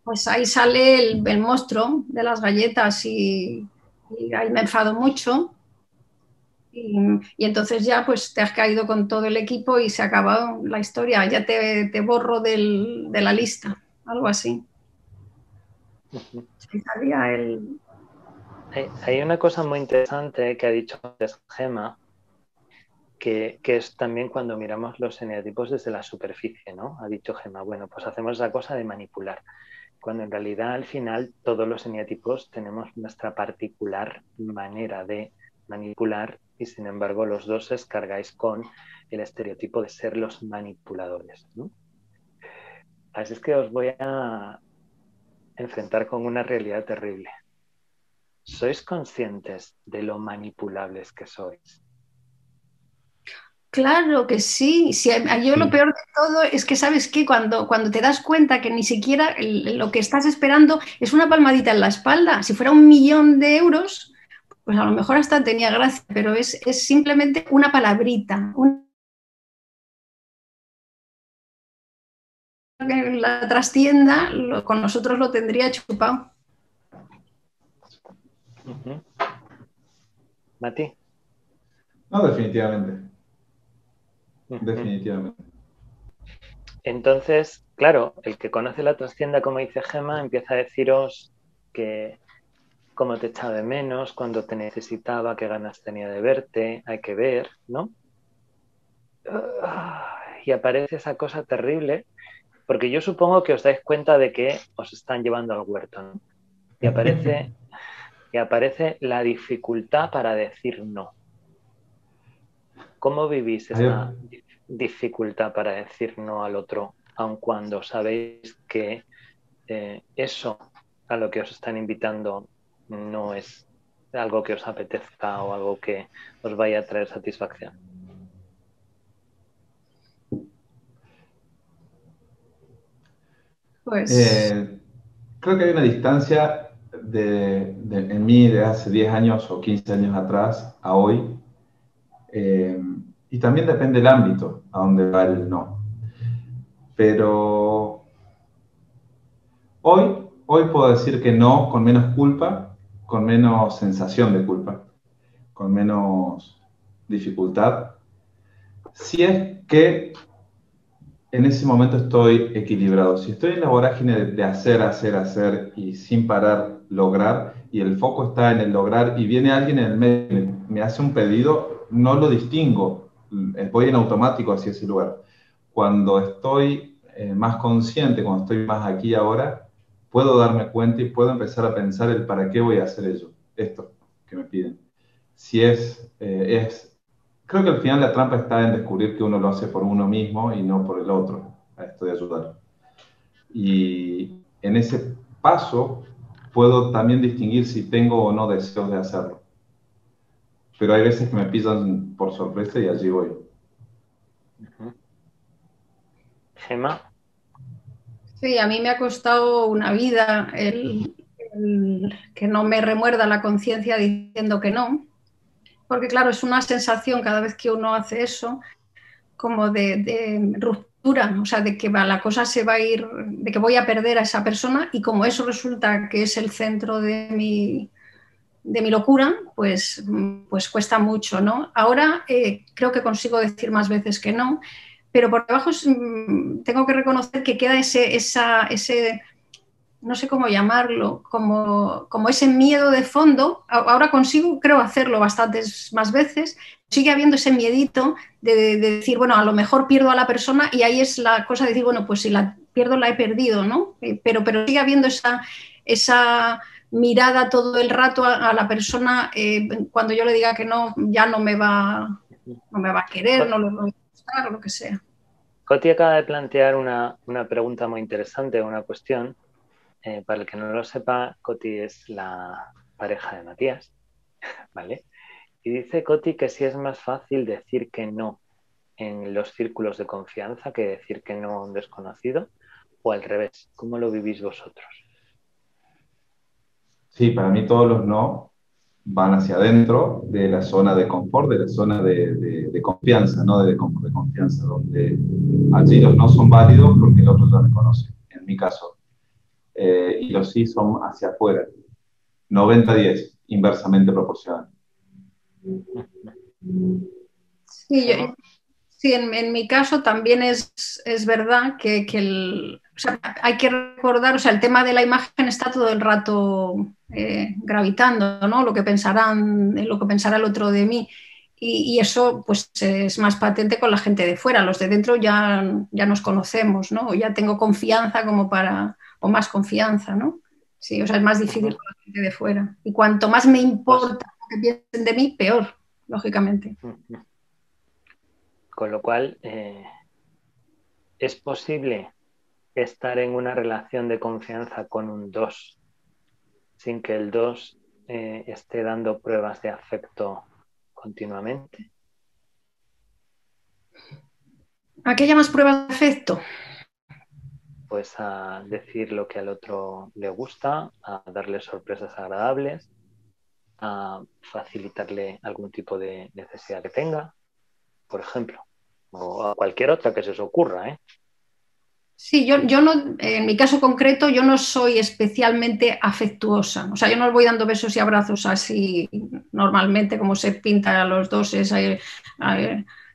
pues ahí sale el monstruo de las galletas y ahí me enfado mucho. Y entonces ya pues te has caído con todo el equipo y se ha acabado la historia, ya te borro de la lista, algo así. Sería
Hay una cosa muy interesante que ha dicho antes Gemma, que es también cuando miramos los eneatipos desde la superficie, ¿no? Ha dicho Gemma, bueno, pues hacemos esa cosa de manipular, cuando en realidad al final todos los eneatipos tenemos nuestra particular manera de manipular y sin embargo los dos os cargáis con el estereotipo de ser los manipuladores, ¿no? Así es que os voy a enfrentar con una realidad terrible. ¿Sois conscientes de lo manipulables que sois?
claro que sí. Si yo lo
Sí.
peor de todo es que sabes que cuando te das cuenta que ni siquiera lo que estás esperando es una palmadita en la espalda, si fuera 1.000.000 de euros, pues a lo mejor hasta tenía gracia, pero es simplemente una palabrita. La trastienda con nosotros lo tendría chupado.
Uh-huh. Mati.
No, definitivamente.
Uh-huh.
Definitivamente.
Entonces, claro, el que conoce la trastienda, como dice Gemma, empieza a deciros que cómo te echaba de menos, cuando te necesitaba, qué ganas tenía de verte, hay que ver, ¿no? Y aparece esa cosa terrible, porque yo supongo que os dais cuenta de que os están llevando al huerto, ¿no? Y aparece la dificultad para decir no. ¿Cómo vivís esta dificultad para decir no al otro, aun cuando sabéis que eso a lo que os están invitando no es algo que os apetezca o algo que os vaya a traer satisfacción?
Pues
Creo que hay una distancia en mí de hace 10 años o 15 años atrás a hoy, y también depende del ámbito a donde va el no. Pero hoy puedo decir que no con menos culpa, con menos sensación de culpa, con menos dificultad, si es que en ese momento estoy equilibrado. Si estoy en la vorágine de hacer y sin parar lograr, y el foco está en el lograr, y viene alguien en el medio, me hace un pedido, no lo distingo, voy en automático hacia ese lugar. Cuando estoy más consciente, cuando estoy más aquí y ahora, puedo darme cuenta y puedo empezar a pensar el para qué voy a hacer esto que me piden. Si creo que al final la trampa está en descubrir que uno lo hace por uno mismo y no por el otro, a esto de ayudar. Y en ese paso puedo también distinguir si tengo o no deseos de hacerlo. Pero hay veces que me pillan por sorpresa y allí voy.
Gemma.
sí, a mí me ha costado una vida el que no me remuerda la conciencia diciendo que no, porque claro, es una sensación cada vez que uno hace eso, como de ruptura, o sea, de que la cosa se va a ir, de que voy a perder a esa persona, y como eso resulta que es el centro de mi locura, pues cuesta mucho, ¿no? Ahora creo que consigo decir más veces que no, pero por debajo tengo que reconocer que queda ese no sé cómo llamarlo, como ese miedo de fondo. Ahora consigo, creo, hacerlo bastantes más veces. Sigue habiendo ese miedito de decir, bueno, a lo mejor pierdo a la persona, y ahí es la cosa de decir, bueno, pues si la pierdo, la he perdido, ¿no? Pero sigue habiendo esa mirada todo el rato a la persona, cuando yo le diga que no, ya no me va a querer, no le va a gustar, o lo que sea.
Coti acaba de plantear una pregunta muy interesante, una cuestión. Para el que no lo sepa, Coti es la pareja de Matías, ¿vale? Y dice Coti que sí es más fácil decir que no en los círculos de confianza que decir que no a un desconocido, o al revés. ¿Cómo lo vivís vosotros?
Sí, para mí todos los no van hacia adentro de la zona de confort, de la zona de confianza, ¿no? De confianza, donde allí los no son válidos porque el otro ya me conoce, en mi caso. Y los sí son hacia afuera. 90-10, inversamente proporcional.
Sí, en mi caso también es verdad que o sea, hay que recordar, o sea, el tema de la imagen está todo el rato gravitando, ¿no? Lo que pensará el otro de mí. Y eso pues es más patente con la gente de fuera. Los de dentro ya nos conocemos, ¿no? Ya tengo confianza o más confianza, ¿no? Sí, o sea, es más difícil con la gente de fuera. Y cuanto más me importa lo que piensen de mí, peor, lógicamente.
Con lo cual, es posible estar en una relación de confianza con un 2 sin que el 2 esté dando pruebas de afecto continuamente.
¿A qué llamas pruebas de afecto?
Pues a decir lo que al otro le gusta, a darle sorpresas agradables, a facilitarle algún tipo de necesidad que tenga, por ejemplo, o a cualquier otra que se os ocurra, ¿eh?
Sí, yo no, en mi caso concreto, yo no soy especialmente afectuosa. O sea, yo no os voy dando besos y abrazos así normalmente, como se pinta a los doses,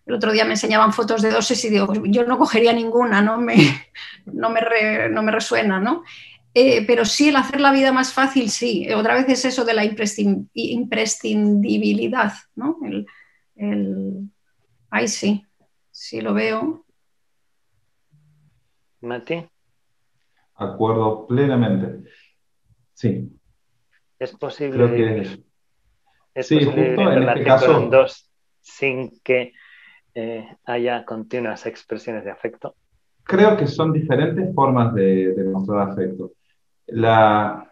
el otro día me enseñaban fotos de doses y digo, pues yo no cogería ninguna, no me resuena, ¿no? Pero sí, el hacer la vida más fácil, sí. Otra vez es eso de la imprescindibilidad, ¿no? Ahí sí, sí lo veo.
Mati,
Acuerdo plenamente. Sí,
¿es posible
creo que
vivir? ¿Es
sí,
posible vivir
justo
en
en este
relación con un
caso,
2 sin que haya continuas expresiones de afecto?
creo que son diferentes formas de mostrar afecto. La,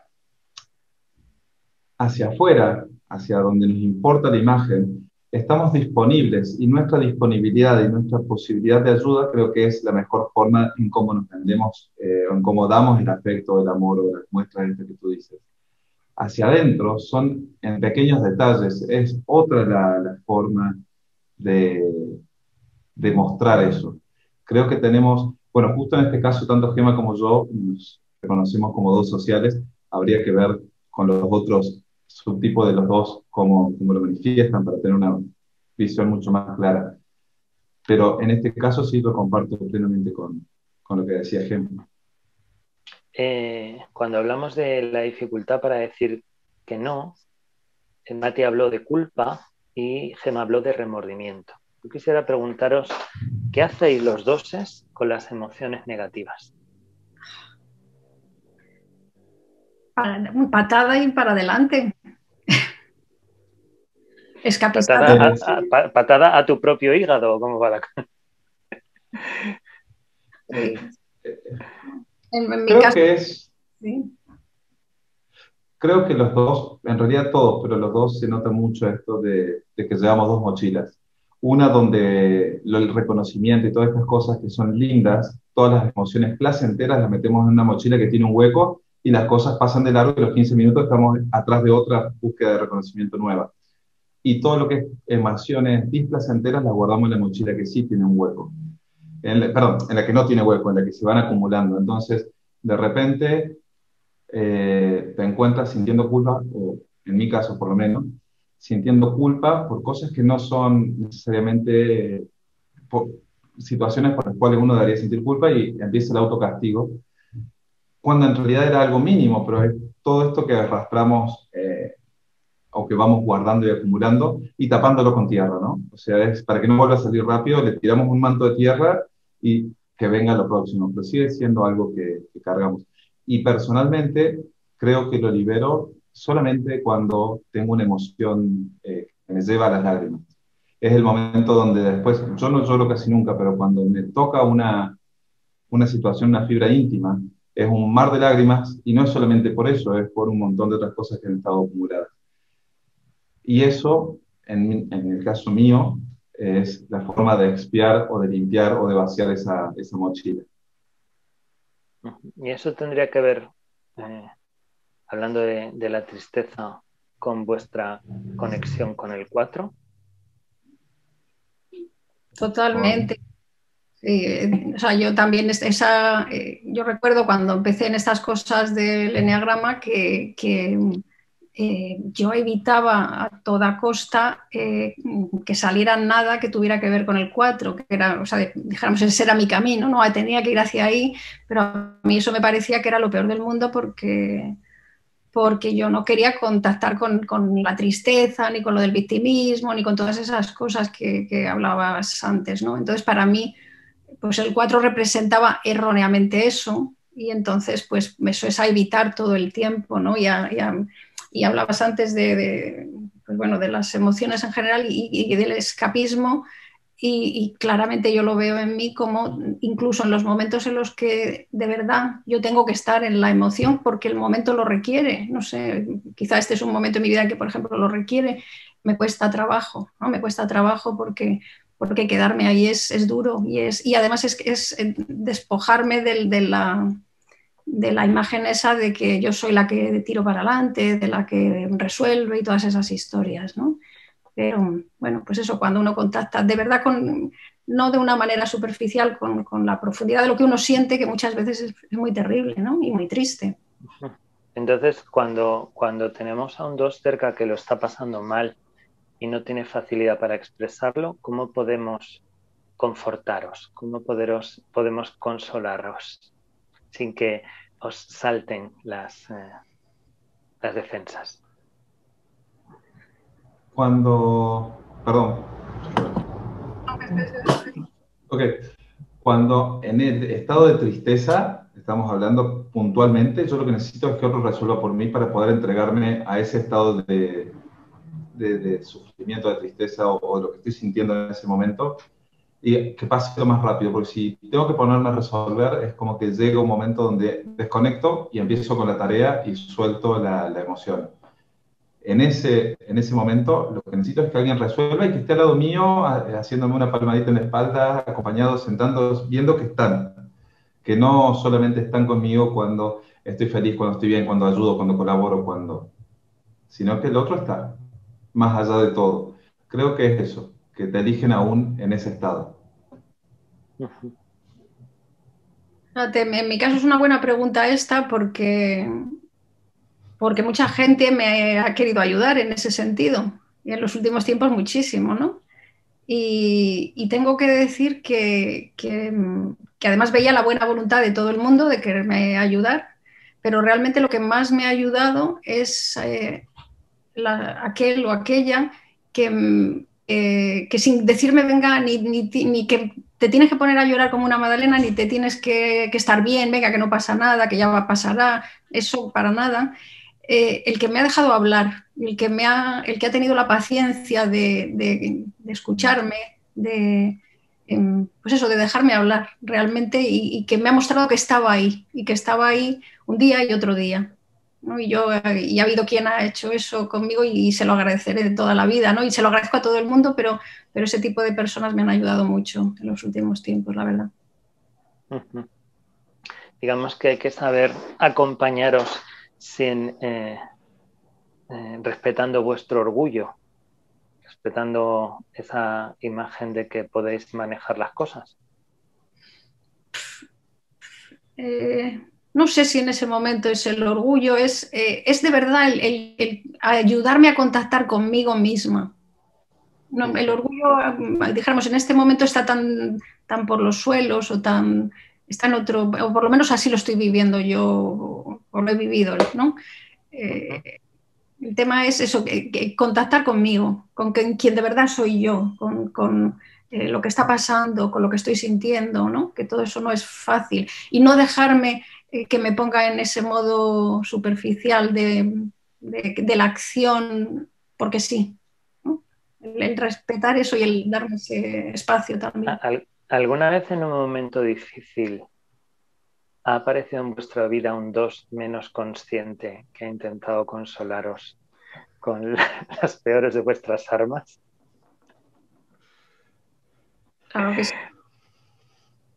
hacia afuera, hacia donde nos importa la imagen, estamos disponibles y nuestra disponibilidad y nuestra posibilidad de ayuda creo que es la mejor forma en cómo nos tendemos, o en cómo damos el afecto, el amor o las muestras de que tú dices. Hacia adentro son en pequeños detalles, es otra la forma de, de mostrar eso. Creo que tenemos, bueno, justo en este caso, tanto Gemma como yo nos reconocemos como dos sociales, habría que ver con los otros subtipos de los dos cómo lo manifiestan para tener una visión mucho más clara. Pero en este caso sí lo comparto plenamente con lo que decía Gemma.
Cuando hablamos de la dificultad para decir que no, Mati habló de culpa y Gemma habló de remordimiento. Yo quisiera preguntaros, ¿qué hacéis los doses con las emociones negativas?
Patada y para adelante. Escapista.
¿Patada a tu propio hígado? ¿Cómo va la cosa?
Sí. En mi
Creo
caso,
que es,
sí.
creo que los dos, en realidad todos, pero los dos se nota mucho esto de que llevamos dos mochilas. Una donde el reconocimiento y todas estas cosas que son lindas, todas las emociones placenteras las metemos en una mochila que tiene un hueco y las cosas pasan de largo y los 15 minutos estamos atrás de otra búsqueda de reconocimiento nueva. Y todo lo que es emociones displacenteras las guardamos en la mochila que sí tiene un hueco. Perdón, en la que no tiene hueco, en la que se van acumulando. Entonces, de repente te encuentras sintiendo culpa, o en mi caso por lo menos, sintiendo culpa por cosas que no son necesariamente por situaciones por las cuales uno debería sentir culpa y empieza el autocastigo, cuando en realidad era algo mínimo, pero es todo esto que arrastramos o que vamos guardando y acumulando y tapándolo con tierra, ¿no? O sea, es para que no vuelva a salir rápido, le tiramos un manto de tierra y que venga lo próximo, pero sigue siendo algo que cargamos. Y personalmente creo que lo libero solamente cuando tengo una emoción que me lleva a las lágrimas. Es el momento donde después, yo no lloro casi nunca, pero cuando me toca una situación, una fibra íntima, es un mar de lágrimas y no es solamente por eso, es por un montón de otras cosas que han estado acumuladas. Y eso, en el caso mío, es la forma de expiar o de limpiar o de vaciar esa mochila.
Y eso tendría que ver, hablando de la tristeza, con vuestra conexión con el 4.
Totalmente. O sea, yo también, yo recuerdo cuando empecé en estas cosas del eneagrama que yo evitaba a toda costa que saliera nada que tuviera que ver con el 4, que era, o sea, dijéramos, ese era mi camino, ¿no? Tenía que ir hacia ahí, pero a mí eso me parecía que era lo peor del mundo porque yo no quería contactar con la tristeza, ni con lo del victimismo, ni con todas esas cosas que hablabas antes, ¿no? Entonces, para mí, pues el 4 representaba erróneamente eso, y entonces, pues eso es a evitar todo el tiempo, ¿no? Y hablabas antes pues bueno, de las emociones en general y del escapismo, y claramente yo lo veo en mí como incluso en los momentos en los que de verdad yo tengo que estar en la emoción porque el momento lo requiere. No sé, quizá este es un momento en mi vida que, por ejemplo, lo requiere. Me cuesta trabajo, ¿no? Me cuesta trabajo porque quedarme ahí es duro y además es despojarme de la imagen esa de que yo soy la que tiro para adelante, de la que resuelve y todas esas historias, ¿no? Pero bueno, pues eso, cuando uno contacta de verdad no de una manera superficial, con la profundidad de lo que uno siente, que muchas veces es muy terrible, ¿no? Y muy triste.
Entonces, cuando tenemos a un 2 cerca que lo está pasando mal y no tiene facilidad para expresarlo, ¿cómo podemos confortaros? ¿Cómo podemos consolaros sin que os salten las defensas?
Perdón. Ok. Cuando en el estado de tristeza, estamos hablando puntualmente, yo lo que necesito es que otro resuelva por mí para poder entregarme a ese estado de sufrimiento, de tristeza o lo que estoy sintiendo en ese momento y que pase lo más rápido, porque si tengo que ponerme a resolver, es como que llega un momento donde desconecto y empiezo con la tarea y suelto la emoción. En ese momento, lo que necesito es que alguien resuelva y que esté al lado mío, haciéndome una palmadita en la espalda, acompañados, sentados, viendo que están, que no solamente están conmigo cuando estoy feliz, cuando estoy bien, cuando ayudo, cuando colaboro, sino que el otro está, más allá de todo. Creo que es eso, que te eligen aún en ese estado.
Fíjate, en mi caso es una buena pregunta esta porque mucha gente me ha querido ayudar en ese sentido y en los últimos tiempos muchísimo, ¿no? Y tengo que decir que además veía la buena voluntad de todo el mundo de quererme ayudar, pero realmente lo que más me ha ayudado es aquel o aquella que sin decirme venga ni que te tienes que poner a llorar como una magdalena, ni te tienes que estar bien, venga, que no pasa nada, que ya pasará, eso para nada. El que me ha dejado hablar, el que ha tenido la paciencia de escucharme, pues eso, de dejarme hablar realmente y que me ha mostrado que estaba ahí y que estaba ahí un día y otro día, ¿no? Y ha habido quien ha hecho eso conmigo y se lo agradeceré de toda la vida, ¿no? Y se lo agradezco a todo el mundo, pero ese tipo de personas me han ayudado mucho en los últimos tiempos, la verdad.
Digamos que hay que saber acompañaros sin respetando vuestro orgullo, respetando esa imagen de que podéis manejar las cosas.
No sé si en ese momento es el orgullo, es de verdad el ayudarme a contactar conmigo misma. No, el orgullo, dijéramos, en este momento está tan por los suelos está en otro, o por lo menos así lo estoy viviendo yo, o lo he vivido, ¿no? El tema es eso, que contactar conmigo, con quien de verdad soy yo, con lo que está pasando, con lo que estoy sintiendo, ¿no? Que todo eso no es fácil. Y no dejarme que me ponga en ese modo superficial de la acción, porque sí, ¿no? El respetar eso y el darme ese espacio también.
¿Alguna vez en un momento difícil ha aparecido en vuestra vida un 2 menos consciente que ha intentado consolaros con las peores de vuestras armas?
Claro que sí.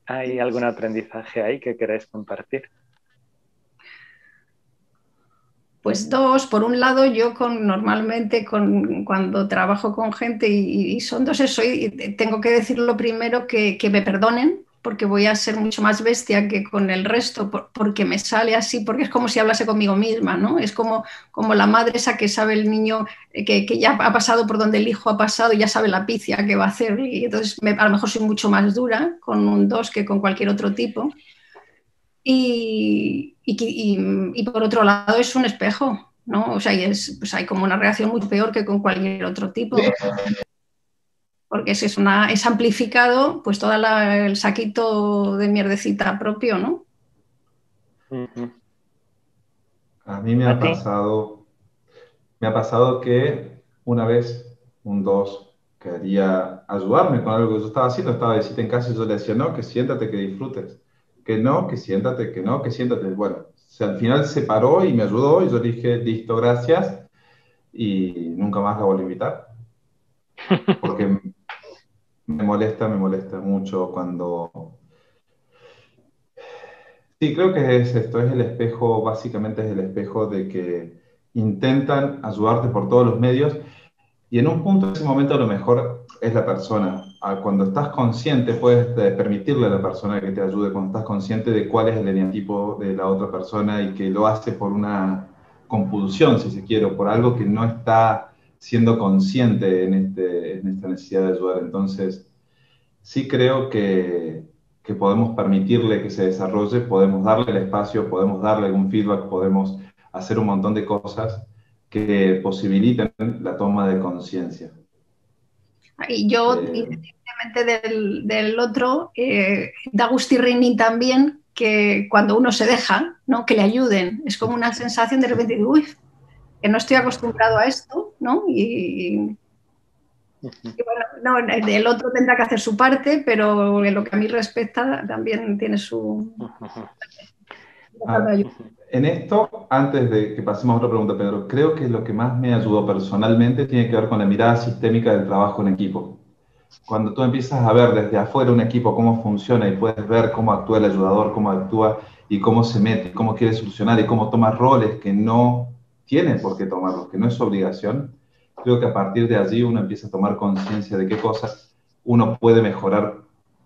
¿Hay algún aprendizaje ahí que queráis compartir?
Pues dos, por un lado yo normalmente cuando trabajo con gente y son dos eso, tengo que decir lo primero que me perdonen, porque voy a ser mucho más bestia que con el resto, porque me sale así, porque es como si hablase conmigo misma, ¿no? Es como la madre esa que sabe el niño que ya ha pasado por donde el hijo ha pasado y ya sabe la picia que va a hacer, y entonces a lo mejor soy mucho más dura con un 2 que con cualquier otro tipo. Y por otro lado es un espejo, ¿no? O sea, pues hay como una reacción mucho peor que con cualquier otro tipo. Porque es amplificado pues todo el saquito de mierdecita propio, ¿no?
A mí me ha pasado que una vez un 2 quería ayudarme con algo que yo estaba haciendo, estaba de visita en casa y yo le decía, no, que siéntate, que disfrutes, que no, que siéntate, que no, que siéntate. Bueno, al final se paró y me ayudó y yo le dije, listo, gracias, y nunca más la volví a invitar. Porque me molesta mucho cuando... Sí, creo que es esto, es el espejo, básicamente es el espejo de que intentan ayudarte por todos los medios y en un punto, en ese momento, a lo mejor es la persona. Cuando estás consciente, puedes permitirle a la persona que te ayude, cuando estás consciente de cuál es el eneatipo de la otra persona y que lo hace por una compulsión, si se quiere, o por algo que no está siendo consciente en esta necesidad de ayudar. Entonces, sí creo que podemos permitirle que se desarrolle, podemos darle el espacio, podemos darle algún feedback, podemos hacer un montón de cosas que posibiliten la toma de conciencia.
Y yo, independientemente del otro, da gustirrinín también que cuando uno se deja, ¿no? Que le ayuden. Es como una sensación de repente, uy, que no estoy acostumbrado a esto, ¿no? Y bueno, no, el otro tendrá que hacer su parte, pero en lo que a mí respecta también tiene su...
En esto, antes de que pasemos a otra pregunta, Pedro, creo que lo que más me ayudó personalmente tiene que ver con la mirada sistémica del trabajo en equipo. Cuando tú empiezas a ver desde afuera un equipo cómo funciona y puedes ver cómo actúa el ayudador, cómo actúa y cómo se mete, cómo quiere solucionar y cómo toma roles que no tiene por qué tomarlos, que no es su obligación, creo que a partir de allí uno empieza a tomar conciencia de qué cosas uno puede mejorar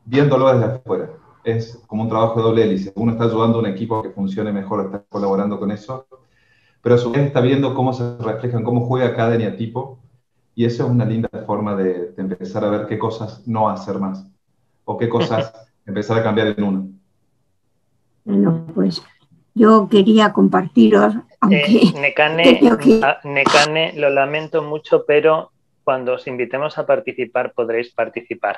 viéndolo desde afuera. Es como un trabajo de doble hélice. Uno está ayudando a un equipo a que funcione mejor, está colaborando con eso, pero a su vez está viendo cómo se reflejan, cómo juega cada eneatipo, y eso es una linda forma de empezar a ver qué cosas no hacer más, o qué cosas empezar a cambiar en uno.
Bueno, pues yo quería compartiros, aunque...
Nekane, lo lamento mucho, pero cuando os invitemos a participar podréis participar.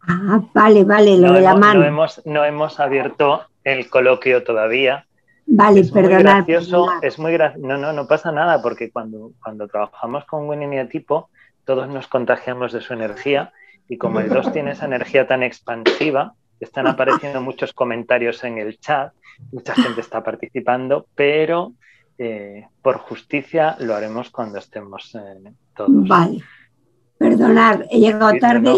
Ah, vale, lo de la mano.
No hemos abierto el coloquio todavía.
Vale, perdonad.
No pasa nada, porque cuando trabajamos con un eneatipo, todos nos contagiamos de su energía, y como el 2 tiene esa energía tan expansiva, están apareciendo muchos comentarios en el chat, mucha gente está participando, pero por justicia lo haremos cuando estemos todos.
Vale. Perdonad, he llegado tarde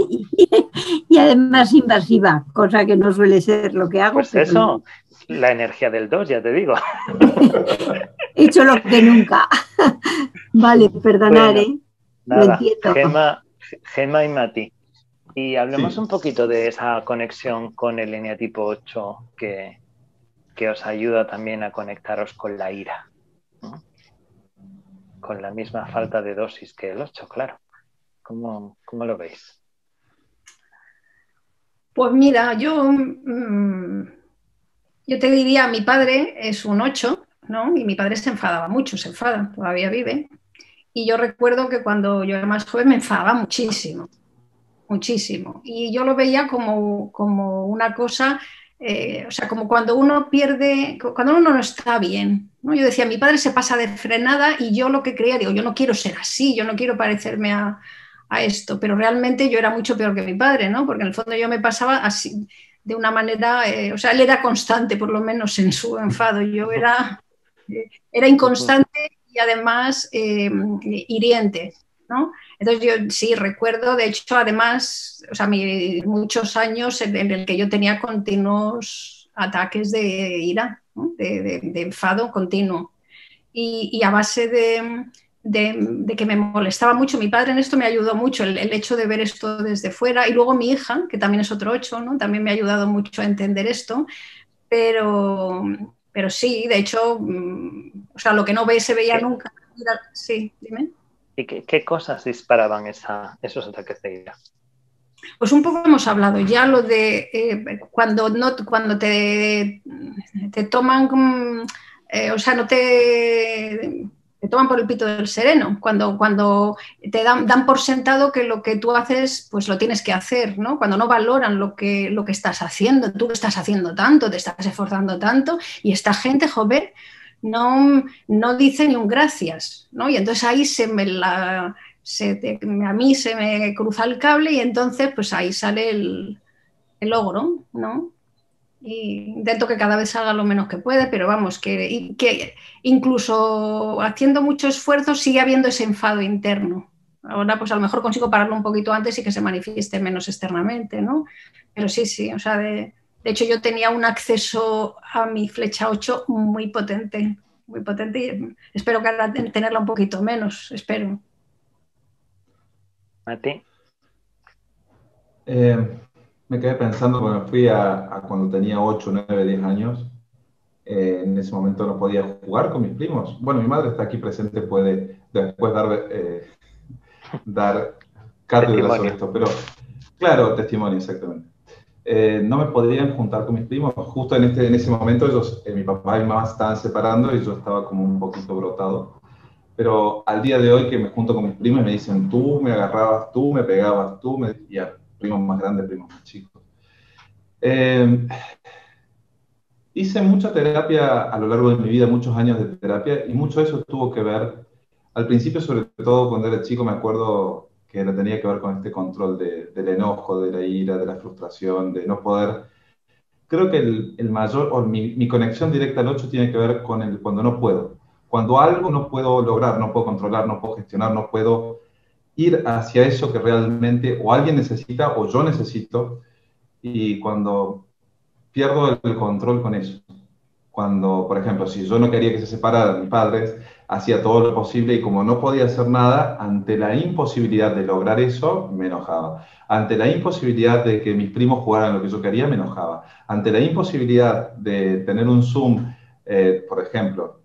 y además invasiva, cosa que no suele ser lo que hago.
Pues pero... eso, la energía del 2, ya te digo.
He hecho lo que nunca. Vale, perdonad,
bueno, nada, lo entiendo. Gema y Mati. Y hablemos un poquito de esa conexión con el eneatipo 8 que os ayuda también a conectaros con la ira, ¿no? Con la misma falta de dosis que el 8, claro. ¿Cómo lo veis?
Pues mira, yo te diría, mi padre es un 8, ¿no? Y mi padre se enfadaba mucho, se enfada, todavía vive. Y yo recuerdo que cuando yo era más joven me enfadaba muchísimo. Y yo lo veía como una cosa, o sea, como cuando uno pierde, cuando uno no está bien, ¿no? Yo decía, mi padre se pasa de frenada y yo lo que creía, digo, yo no quiero ser así, yo no quiero parecerme a esto, pero realmente yo era mucho peor que mi padre, ¿no? Porque en el fondo yo me pasaba así, de una manera, o sea, él era constante, por lo menos en su enfado, yo era inconstante y además hiriente, ¿no? Entonces yo sí recuerdo, de hecho, además, o sea, muchos años en el que yo tenía continuos ataques de ira, ¿no? de enfado continuo. Y a base de que me molestaba mucho, mi padre en esto me ayudó mucho, el hecho de ver esto desde fuera, y luego mi hija, que también es otro 8, ¿no? También me ha ayudado mucho a entender esto, pero sí, de hecho, o sea, lo que no se veía nunca. Sí, dime.
¿Y qué cosas disparaban esos ataques de ira?
Pues un poco hemos hablado ya lo de cuando te toman, o sea, no te toman por el pito del sereno, cuando te dan por sentado que lo que tú haces, pues lo tienes que hacer, ¿no? Cuando no valoran lo que estás haciendo, tú que estás haciendo tanto, te estás esforzando tanto, y esta gente, joven, no dice ni un gracias, ¿no? Y entonces ahí a mí se me cruza el cable y entonces pues ahí sale el ogro, ¿no? Y intento que cada vez haga lo menos que puede, pero vamos, que incluso haciendo mucho esfuerzo sigue habiendo ese enfado interno. Ahora pues a lo mejor consigo pararlo un poquito antes y que se manifieste menos externamente, ¿no? Pero sí, o sea, de hecho yo tenía un acceso a mi flecha 8 muy potente y espero que ahora tenerla un poquito menos, espero.
¿A ti?
Me quedé pensando cuando fui a cuando tenía 8, 9, 10 años. En ese momento no podía jugar con mis primos. Bueno, mi madre está aquí presente, puede después dar dar cátedra sobre
Testimonio.
esto, pero claro, testimonio, exactamente. No me podían juntar con mis primos. Justo en ese momento ellos, mi papá y mi mamá se estaban separando y yo estaba como un poquito brotado. Pero al día de hoy que me junto con mis primos me dicen, tú me agarrabas, tú me pegabas, tú me... Y a primos más grandes, primos más chicos. Hice mucha terapia a lo largo de mi vida, muchos años de terapia, y mucho de eso tuvo que ver, al principio sobre todo cuando era chico, me acuerdo que tenía que ver con este control del enojo, de la ira, de la frustración, de no poder. Creo que el mayor, o mi conexión directa al 8 tiene que ver con el cuando no puedo. Cuando algo no puedo lograr, no puedo controlar, no puedo gestionar, no puedo ir hacia eso que realmente o alguien necesita o yo necesito, y cuando pierdo el control con eso. Cuando, por ejemplo, si yo no quería que se separaran mis padres, hacía todo lo posible y como no podía hacer nada, ante la imposibilidad de lograr eso, me enojaba. Ante la imposibilidad de que mis primos jugaran lo que yo quería, me enojaba. Ante la imposibilidad de tener un Zoom, por ejemplo,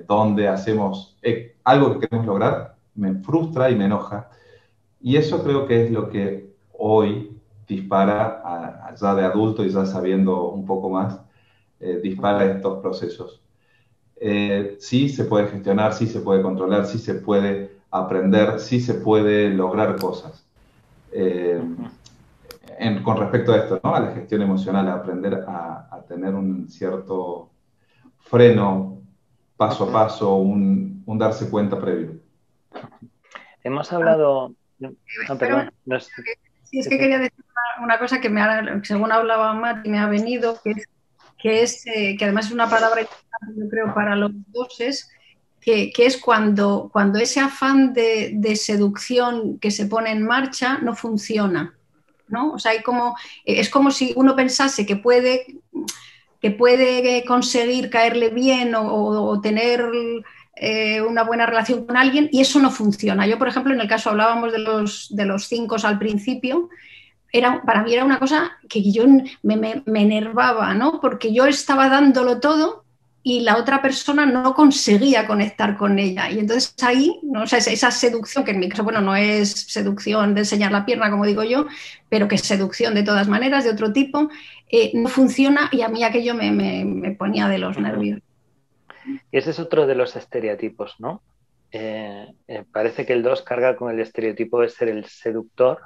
donde hacemos algo que queremos lograr, me frustra y me enoja. Y eso creo que es lo que hoy dispara, ya de adulto y ya sabiendo un poco más, dispara estos procesos. Sí se puede gestionar, sí se puede controlar, sí se puede aprender, sí se puede lograr cosas. Con respecto a esto, ¿no? A la gestión emocional, a aprender a tener un cierto freno, paso a paso, un darse cuenta previo.
Hemos hablado... No,
Pero
perdón. No es...
sí, es que quería decir una cosa que según hablaba Mati, me ha venido, que además es una palabra importante, yo creo, para los dos, que es cuando ese afán de seducción que se pone en marcha no funciona, ¿no? O sea, es como si uno pensase que puede conseguir caerle bien o tener una buena relación con alguien y eso no funciona. Yo, por ejemplo, en el caso hablábamos de los 5 al principio, para mí era una cosa que yo me enervaba, ¿no? Porque yo estaba dándolo todo y la otra persona no conseguía conectar con ella. Y entonces ahí, ¿no? O sea, esa seducción, que en mi caso, bueno, no es seducción de enseñar la pierna, como digo yo, pero que es seducción de todas maneras, de otro tipo, no funciona y a mí aquello me ponía de los nervios.
Y ese es otro de los estereotipos, ¿no? Parece que el 2 carga con el estereotipo de ser el seductor,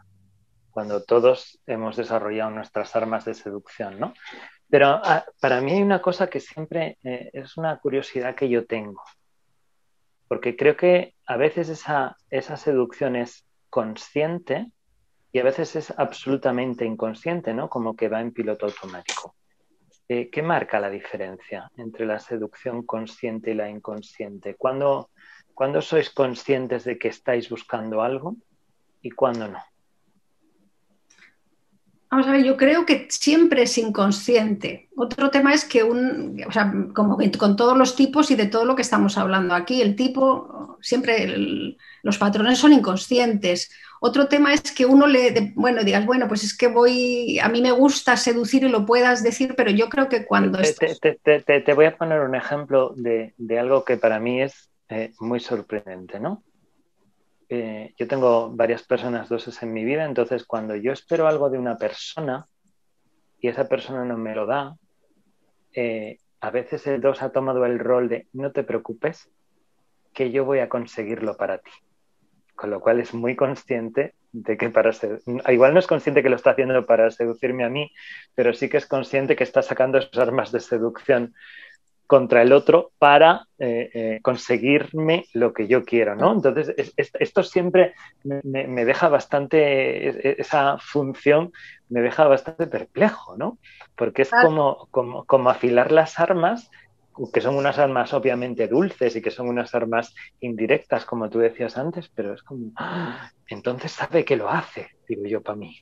cuando todos hemos desarrollado nuestras armas de seducción, ¿no? Pero para mí hay una cosa que siempre es una curiosidad que yo tengo, porque creo que a veces esa seducción es consciente y a veces es absolutamente inconsciente, ¿no? Como que va en piloto automático. ¿Qué marca la diferencia entre la seducción consciente y la inconsciente? ¿Cuándo sois conscientes de que estáis buscando algo y cuándo no?
Vamos a ver, yo creo que siempre es inconsciente. Otro tema es que o sea, como con todos los tipos y de todo lo que estamos hablando aquí, el tipo, siempre los patrones son inconscientes. Otro tema es que uno digas, bueno, pues es que a mí me gusta seducir y lo puedas decir, pero yo creo que cuando
te voy a poner un ejemplo de algo que para mí es muy sorprendente, ¿no? Yo tengo varias personas 2 en mi vida, entonces cuando yo espero algo de una persona y esa persona no me lo da, a veces el 2 ha tomado el rol de no te preocupes, que yo voy a conseguirlo para ti. Con lo cual es muy consciente de que igual no es consciente que lo está haciendo para seducirme a mí, pero sí que es consciente que está sacando sus armas de seducción contra el otro para conseguirme lo que yo quiero, ¿no? Entonces, esto siempre me deja bastante, esa función me deja bastante perplejo, ¿no? Porque es como afilar las armas, que son unas armas obviamente dulces y que son unas armas indirectas, como tú decías antes, pero es como, entonces sabe que lo hace, digo yo para mí.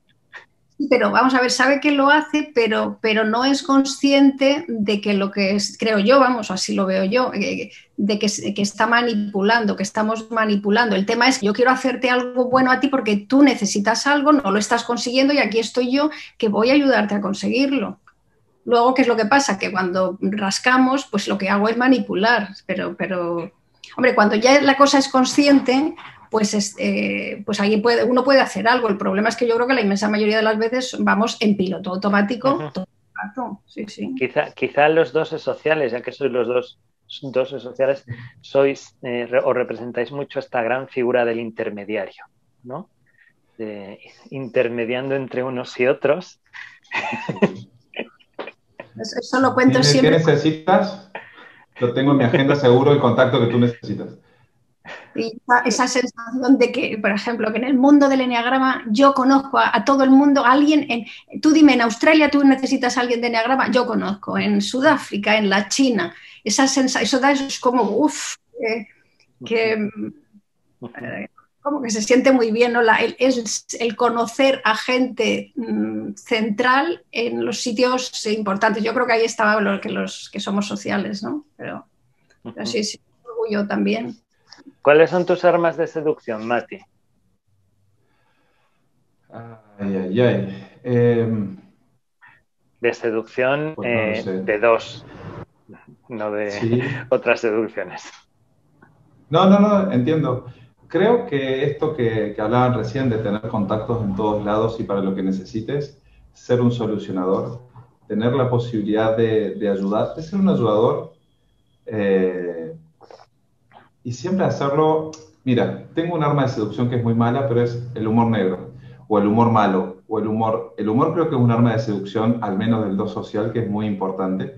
Pero vamos a ver, sabe que lo hace, pero no es consciente de que lo que es, creo yo, vamos, así lo veo yo, de que está manipulando, que estamos manipulando. El tema es que yo quiero hacerte algo bueno a ti porque tú necesitas algo, no lo estás consiguiendo y aquí estoy yo que voy a ayudarte a conseguirlo. Luego, ¿qué es lo que pasa? Que cuando rascamos, pues lo que hago es manipular, pero hombre, cuando ya la cosa es consciente, pues ahí uno puede hacer algo. El problema es que yo creo que la inmensa mayoría de las veces vamos en piloto automático. Todo el rato. Sí, sí.
Quizá los doses sociales, ya que sois los doses sociales, sois o representáis mucho esta gran figura del intermediario, ¿no? Intermediando entre unos y otros.
Eso lo cuento siempre.
¿Qué necesitas? Lo tengo en mi agenda seguro, el contacto que tú necesitas.
Y esa sensación de que, por ejemplo, que en el mundo del eneagrama yo conozco a todo el mundo, tú dime, en Australia tú necesitas a alguien de eneagrama, yo conozco, en Sudáfrica, en la China, esa sensación, eso da, es como, como que se siente muy bien, ¿no? El conocer a gente central en los sitios importantes. Yo creo que ahí estaba los que somos sociales, ¿no? Pero sí, orgullo también.
¿Cuáles son tus armas de seducción, Mati? De seducción
pues no lo sé.
de dos, no de otras seducciones.
No, entiendo. Creo que esto que hablaban recién de tener contactos en todos lados y para lo que necesites, ser un solucionador, tener la posibilidad de ayudar, de ser un ayudador y siempre hacerlo. Mira, tengo un arma de seducción que es muy mala, pero es el humor negro o el humor malo o el humor creo que es un arma de seducción, al menos del 2 social, que es muy importante.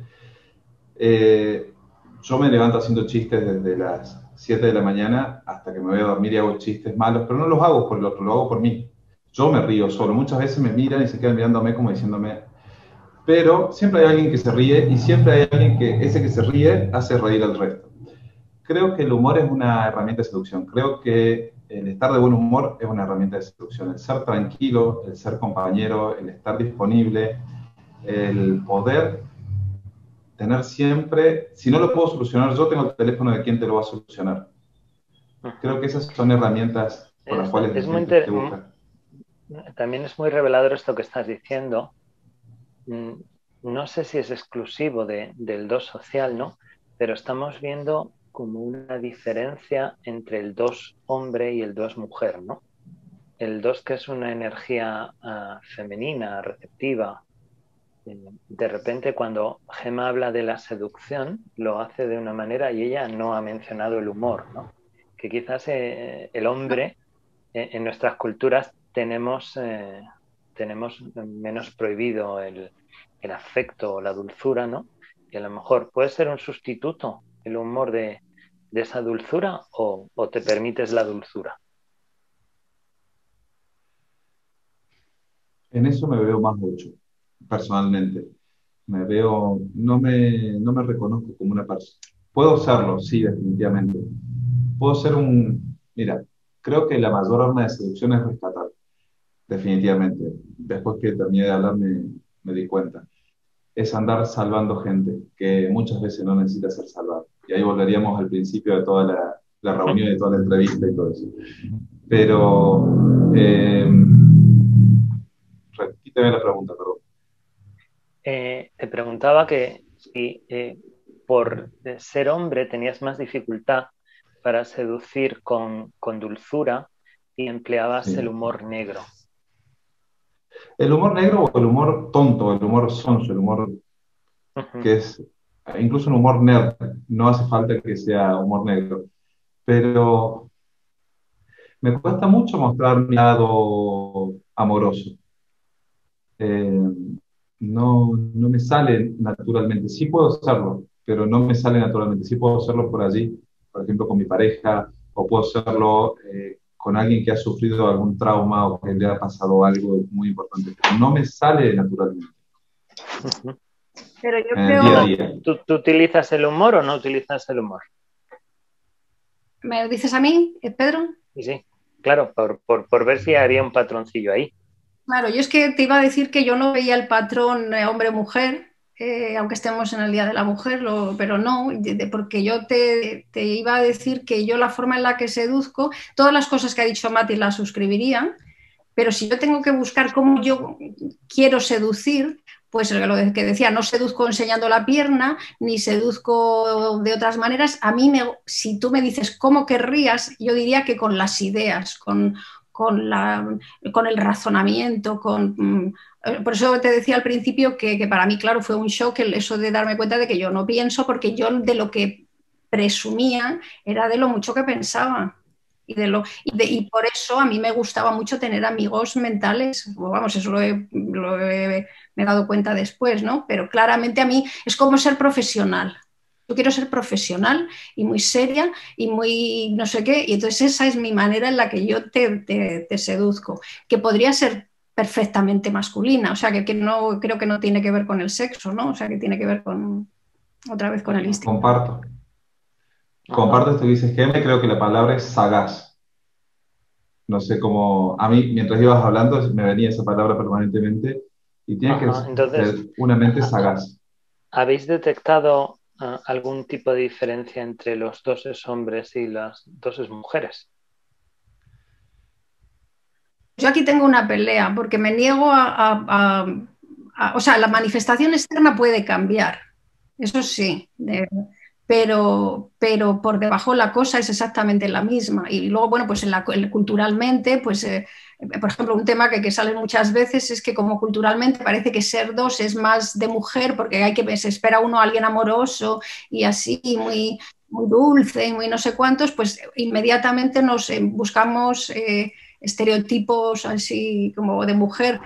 Yo me levanto haciendo chistes desde las 7 de la mañana hasta que me voy a dormir y hago chistes malos, pero no los hago por el otro, lo hago por mí. Yo me río solo, muchas veces me miran y se quedan mirándome como diciéndome, pero siempre hay alguien que se ríe y siempre hay alguien que ese que se ríe hace reír al resto. Creo que el humor es una herramienta de seducción, creo que el estar de buen humor es una herramienta de seducción, el ser tranquilo, el ser compañero, el estar disponible, el poder tener siempre, si no lo puedo solucionar yo, tengo el teléfono de quien te lo va a solucionar. Creo que esas son herramientas por las cuales
es
te busca.
También es muy revelador esto que estás diciendo. No sé si es exclusivo del 2 social, ¿no? Pero estamos viendo como una diferencia entre el 2 hombre y el 2 mujer, ¿no? El 2 que es una energía femenina, receptiva. De repente cuando Gemma habla de la seducción lo hace de una manera y ella no ha mencionado el humor, ¿no? Que quizás el hombre en nuestras culturas tenemos menos prohibido el afecto o la dulzura, ¿no? Y a lo mejor puede ser un sustituto el humor de esa dulzura o te permites la dulzura.
En eso me veo más mucho, personalmente. Me veo, no me reconozco como una persona. Puedo serlo, sí, definitivamente. Puedo ser mira, creo que la mayor arma de seducción es rescatar, definitivamente. Después que terminé de hablar me di cuenta. Es andar salvando gente, que muchas veces no necesita ser salvada. Y ahí volveríamos al principio de toda la reunión, de toda la entrevista y todo eso. Pero, repíteme la pregunta, perdón.
Te preguntaba que si por ser hombre tenías más dificultad para seducir con dulzura y empleabas el humor negro.
El humor negro o el humor tonto, el humor sonso, el humor que es incluso un humor nerd, no hace falta que sea humor negro, pero me cuesta mucho mostrar mi lado amoroso. No me sale naturalmente, sí puedo hacerlo, pero no me sale naturalmente, sí puedo hacerlo por allí, por ejemplo con mi pareja, o puedo hacerlo con alguien que ha sufrido algún trauma o que le ha pasado algo muy importante, pero no me sale naturalmente.
Pero yo
creo...
día a
día.
¿Tú utilizas el humor o no utilizas el humor?
¿Me dices a mí, Pedro?
Sí, claro, por ver si haría un patroncillo ahí.
Claro, yo es que te iba a decir que yo no veía el patrón hombre-mujer, aunque estemos en el Día de la Mujer, pero no, porque yo te iba a decir que yo la forma en la que seduzco, todas las cosas que ha dicho Mati las suscribiría, pero si yo tengo que buscar cómo yo quiero seducir, pues lo que decía, no seduzco enseñando la pierna, ni seduzco de otras maneras. A mí, si tú me dices cómo querrías, yo diría que con las ideas, con el razonamiento, por eso te decía al principio que para mí, claro, fue un shock eso de darme cuenta de que yo no pienso, porque yo de lo que presumía era de lo mucho que pensaba. Y por eso a mí me gustaba mucho tener amigos mentales. Vamos, eso me he dado cuenta después, ¿no? Pero claramente a mí es como ser profesional. Yo quiero ser profesional y muy seria y muy no sé qué. Y entonces esa es mi manera en la que yo te seduzco, que podría ser perfectamente masculina. O sea, que no creo que no tiene que ver con el sexo, ¿no? O sea, que tiene que ver otra vez con el instinto.
Comparto esto que dices, Gema, y creo que la palabra es sagaz. No sé cómo, a mí mientras ibas hablando me venía esa palabra permanentemente y tiene que ser una mente sagaz.
¿Habéis detectado algún tipo de diferencia entre los doses hombres y las doses mujeres?
Yo aquí tengo una pelea porque me niego o sea, la manifestación externa puede cambiar, eso sí, pero por debajo la cosa es exactamente la misma. Y luego, bueno, pues culturalmente, pues, por ejemplo, un tema que sale muchas veces es que como culturalmente parece que ser dos es más de mujer, porque se espera uno a alguien amoroso y así, muy, muy dulce y muy no sé cuántos, pues inmediatamente nos buscamos estereotipos así como de mujer.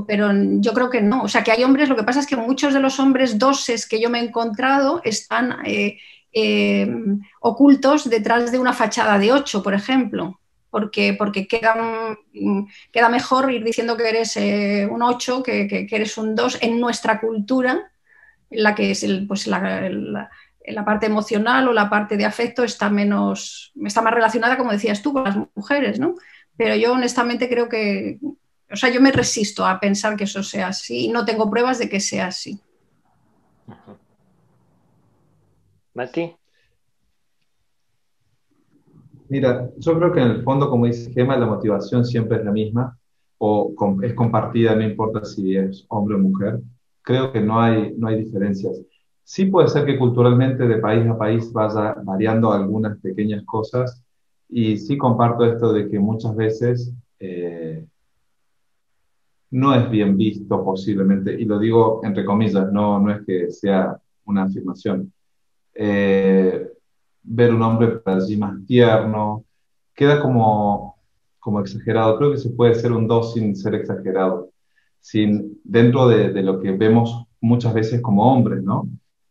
Pero yo creo que no. O sea, que hay hombres, lo que pasa es que muchos de los hombres doses que yo me he encontrado están ocultos detrás de una fachada de 8, por ejemplo, porque queda mejor ir diciendo que eres un 8 que eres un 2 en nuestra cultura, en la que es pues la parte emocional o la parte de afecto está más relacionada, como decías tú, con las mujeres, ¿no? Pero yo honestamente creo que, o sea, yo me resisto a pensar que eso sea así y no tengo pruebas de que sea así.
¿Mati?
Mira, yo creo que en el fondo, como dice Gema, la motivación siempre es la misma o es compartida, no importa si es hombre o mujer. Creo que no hay diferencias. Sí puede ser que culturalmente de país a país vaya variando algunas pequeñas cosas y sí comparto esto de que muchas veces no es bien visto posiblemente, y lo digo entre comillas, no es que sea una afirmación. Ver un hombre por allí más tierno, queda como exagerado. Creo que se puede ser un 2 sin ser exagerado, dentro de lo que vemos muchas veces como hombres, ¿no?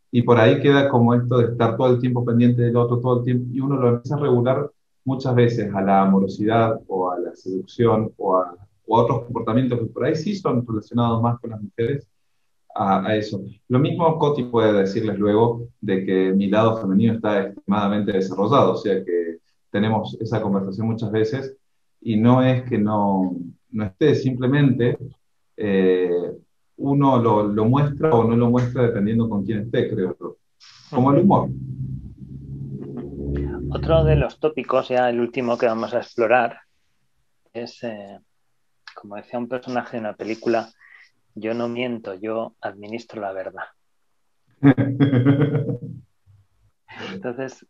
Y por ahí queda como esto de estar todo el tiempo pendiente del otro, todo el tiempo, y uno lo empieza a regular muchas veces a la amorosidad o a la seducción o a otros comportamientos que por ahí sí son relacionados más con las mujeres, a eso. Lo mismo Coti puede decirles luego de que mi lado femenino está extremadamente desarrollado, o sea que tenemos esa conversación muchas veces y no es que no esté, simplemente uno lo muestra o no lo muestra dependiendo con quién esté, creo yo. Como el humor.
Otro de los tópicos, ya el último que vamos a explorar, es, como decía un personaje de una película, yo no miento, yo administro la verdad. Entonces,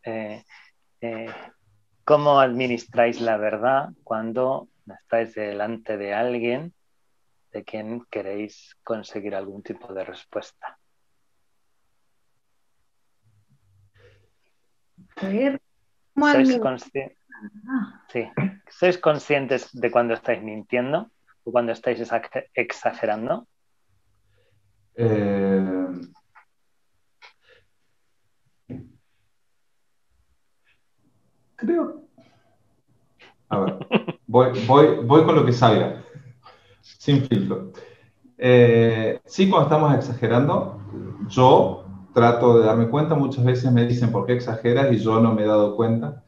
¿cómo administráis la verdad cuando estáis delante de alguien de quien queréis conseguir algún tipo de respuesta? ¿Sois conscientes de cuando estáis mintiendo o cuando estáis exagerando?
Creo. A ver, voy con lo que salga, sin filtro. Sí, cuando estamos exagerando, yo trato de darme cuenta. Muchas veces me dicen por qué exageras y yo no me he dado cuenta.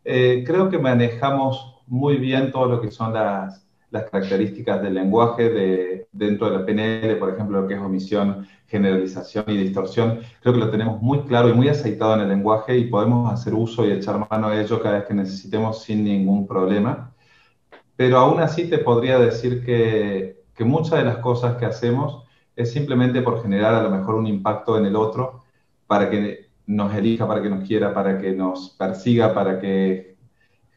Creo que manejamos muy bien todo lo que son las características del lenguaje dentro de la PNL, por ejemplo, lo que es omisión, generalización y distorsión. Creo que lo tenemos muy claro y muy aceitado en el lenguaje y podemos hacer uso y echar mano a ello cada vez que necesitemos sin ningún problema. Pero aún así te podría decir que muchas de las cosas que hacemos es simplemente por generar a lo mejor un impacto en el otro para que nos elija, para que nos quiera, para que nos persiga, para que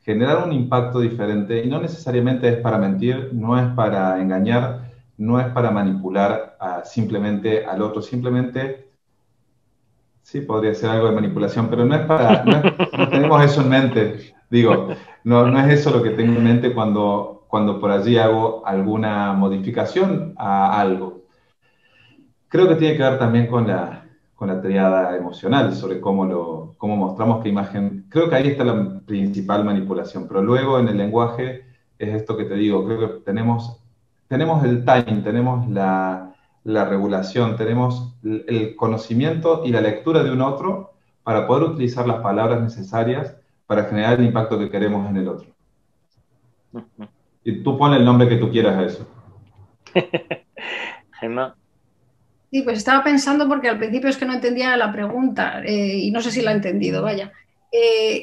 generar un impacto diferente. Y no necesariamente es para mentir, no es para engañar, no es para manipular simplemente al otro, simplemente, sí, podría ser algo de manipulación, pero no es para, no tenemos eso en mente. Digo, no es eso lo que tengo en mente cuando por allí hago alguna modificación a algo. Creo que tiene que ver también con la triada emocional, sobre cómo mostramos qué imagen. Creo que ahí está la principal manipulación, pero luego en el lenguaje es esto que te digo, creo que tenemos el timing, tenemos la regulación, tenemos el conocimiento y la lectura de un otro para poder utilizar las palabras necesarias para generar el impacto que queremos en el otro. Y tú ponle el nombre que tú quieras a eso.
Gemma.
Sí, pues estaba pensando porque al principio es que no entendía la pregunta y no sé si la he entendido, vaya.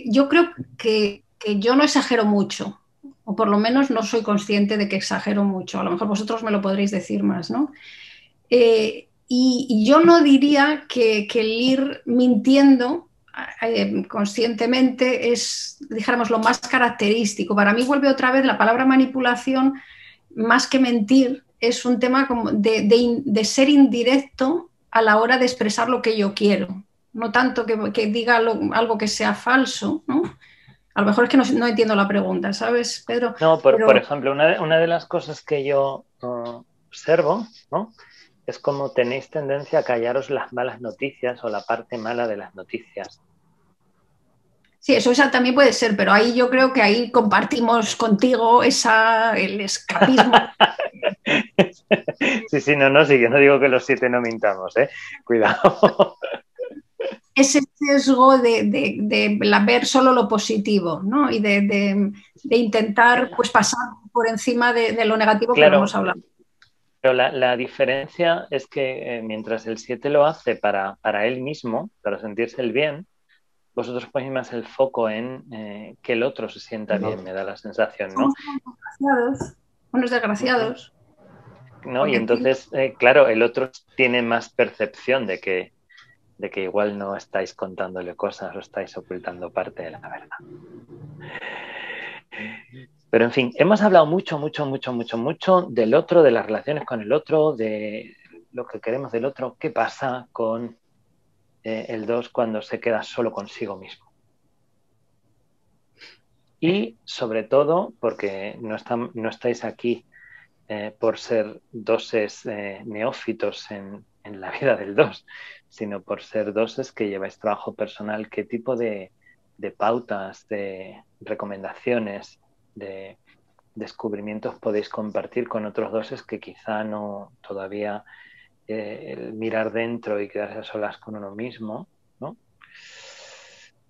Yo creo que yo no exagero mucho, o por lo menos no soy consciente de que exagero mucho. A lo mejor vosotros me lo podréis decir más, ¿no? Y yo no diría que el ir mintiendo conscientemente es, dijéramos, lo más característico. Para mí vuelve otra vez la palabra manipulación, más que mentir, es un tema como de ser indirecto a la hora de expresar lo que yo quiero. No tanto que diga algo que sea falso, ¿no? A lo mejor es que no entiendo la pregunta, ¿sabes, Pedro?
No, por ejemplo, una de las cosas que yo observo, ¿no?, es como tenéis tendencia a callaros las malas noticias o la parte mala de las noticias.
Sí, eso también puede ser, pero ahí yo creo que ahí compartimos contigo el escapismo.
Sí, no, sí, yo no digo que los 7 no mintamos, cuidado.
Ese sesgo de ver solo lo positivo, ¿no? Y de intentar pues pasar por encima de lo negativo, claro, que hemos hablado.
Pero la diferencia es que mientras el 7 lo hace para él mismo, para sentirse el bien, vosotros ponéis más el foco en que el otro se sienta bien, me da la sensación, ¿no?
Somos unos desgraciados.
¿No? Y entonces, claro, el otro tiene más percepción de que igual no estáis contándole cosas o estáis ocultando parte de la verdad. Pero en fin, hemos hablado mucho del otro, de las relaciones con el otro, de lo que queremos del otro. ¿Qué pasa con el 2 cuando se queda solo consigo mismo? Y sobre todo, porque no estáis aquí por ser doses neófitos en la vida del 2, sino por ser doses que lleváis trabajo personal. ¿Qué tipo de pautas, de recomendaciones, de descubrimientos podéis compartir con otros doses que quizá no todavía el mirar dentro y quedarse a solas con uno mismo,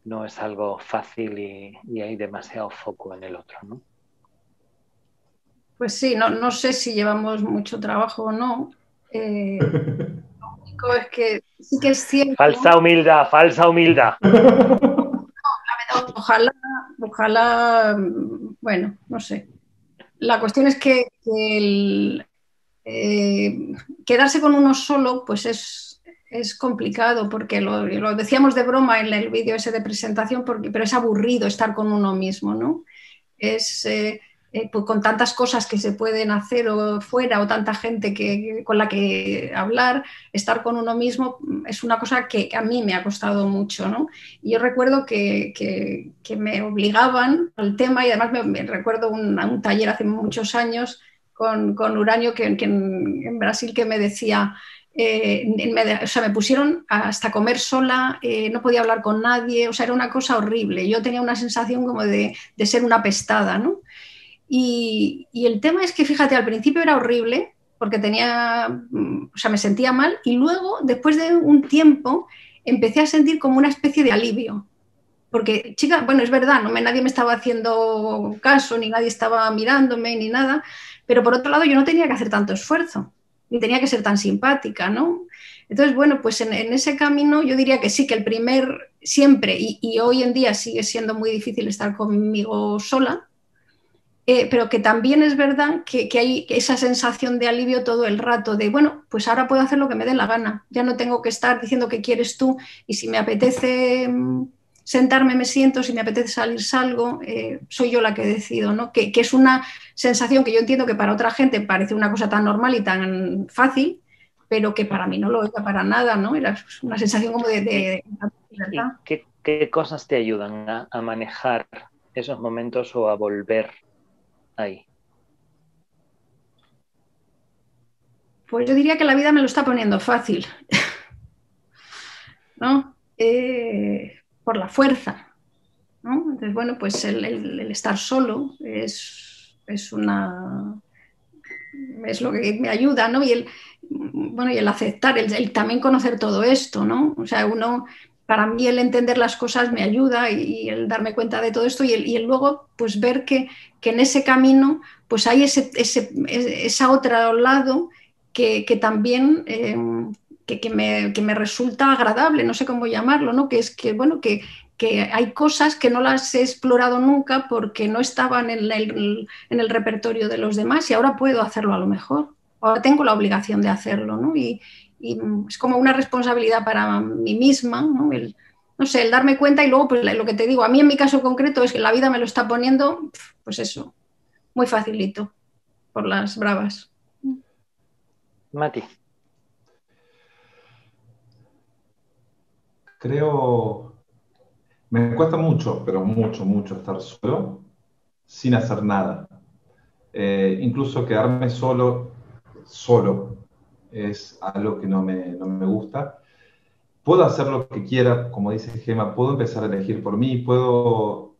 no es algo fácil y hay demasiado foco en el otro, ¿no?
Pues sí, no sé si llevamos mucho trabajo o no. Lo único es que sí que es cierto.
Falsa humildad.
Ojalá, bueno, no sé. La cuestión es que quedarse con uno solo, pues es complicado, porque lo decíamos de broma en el vídeo ese de presentación, pero es aburrido estar con uno mismo, ¿no? Pues con tantas cosas que se pueden hacer fuera o tanta gente con la que hablar, estar con uno mismo es una cosa que a mí me ha costado mucho, ¿no? Y yo recuerdo que me obligaban al tema, y además me recuerdo un taller hace muchos años con Uranio en Brasil, que me decía, o sea, me pusieron hasta comer sola, no podía hablar con nadie, o sea, era una cosa horrible. Yo tenía una sensación como de ser una apestada, ¿no? Y el tema es que, fíjate, al principio era horrible porque o sea, me sentía mal, y luego, después de un tiempo, empecé a sentir como una especie de alivio. Porque, chica, bueno, es verdad, nadie me estaba haciendo caso, ni nadie estaba mirándome, ni nada, pero por otro lado yo no tenía que hacer tanto esfuerzo, ni tenía que ser tan simpática, ¿no? Entonces, bueno, pues en ese camino yo diría que sí, que el siempre, y hoy en día sigue siendo muy difícil estar conmigo sola, pero que también es verdad que hay esa sensación de alivio todo el rato, de bueno, pues ahora puedo hacer lo que me dé la gana, ya no tengo que estar diciendo qué quieres tú, y si me apetece sentarme me siento, si me apetece salir salgo, soy yo la que decido, ¿no? Que es una sensación que yo entiendo que para otra gente parece una cosa tan normal y tan fácil, pero que para mí no lo era para nada, ¿no? Era una sensación como de libertad.
¿Y qué cosas te ayudan a manejar esos momentos o a volver ahí?
Pues yo diría que la vida me lo está poniendo fácil, ¿no? Por la fuerza, ¿no? Entonces, bueno, pues el estar solo es lo que me ayuda, ¿no? Y el aceptar, el también conocer todo esto, ¿no? O sea, para mí el entender las cosas me ayuda y el darme cuenta de todo esto y el luego pues ver que en ese camino pues hay esa otro lado que también que me resulta agradable, no sé cómo llamarlo, ¿no? Que es que, bueno, que hay cosas que no las he explorado nunca porque no estaban en el repertorio de los demás y ahora puedo hacerlo a lo mejor. Ahora tengo la obligación de hacerlo, ¿no? Y es como una responsabilidad para mí misma, ¿no? No sé, el darme cuenta y luego pues lo que te digo, a mí en mi caso concreto es que la vida me lo está poniendo, pues eso, muy facilito, por las bravas.
Mati.
Creo, me cuesta mucho, pero mucho, mucho estar solo, sin hacer nada. Incluso quedarme solo es algo que no me gusta. Puedo hacer lo que quiera, como dice Gemma, puedo empezar a elegir por mí, pero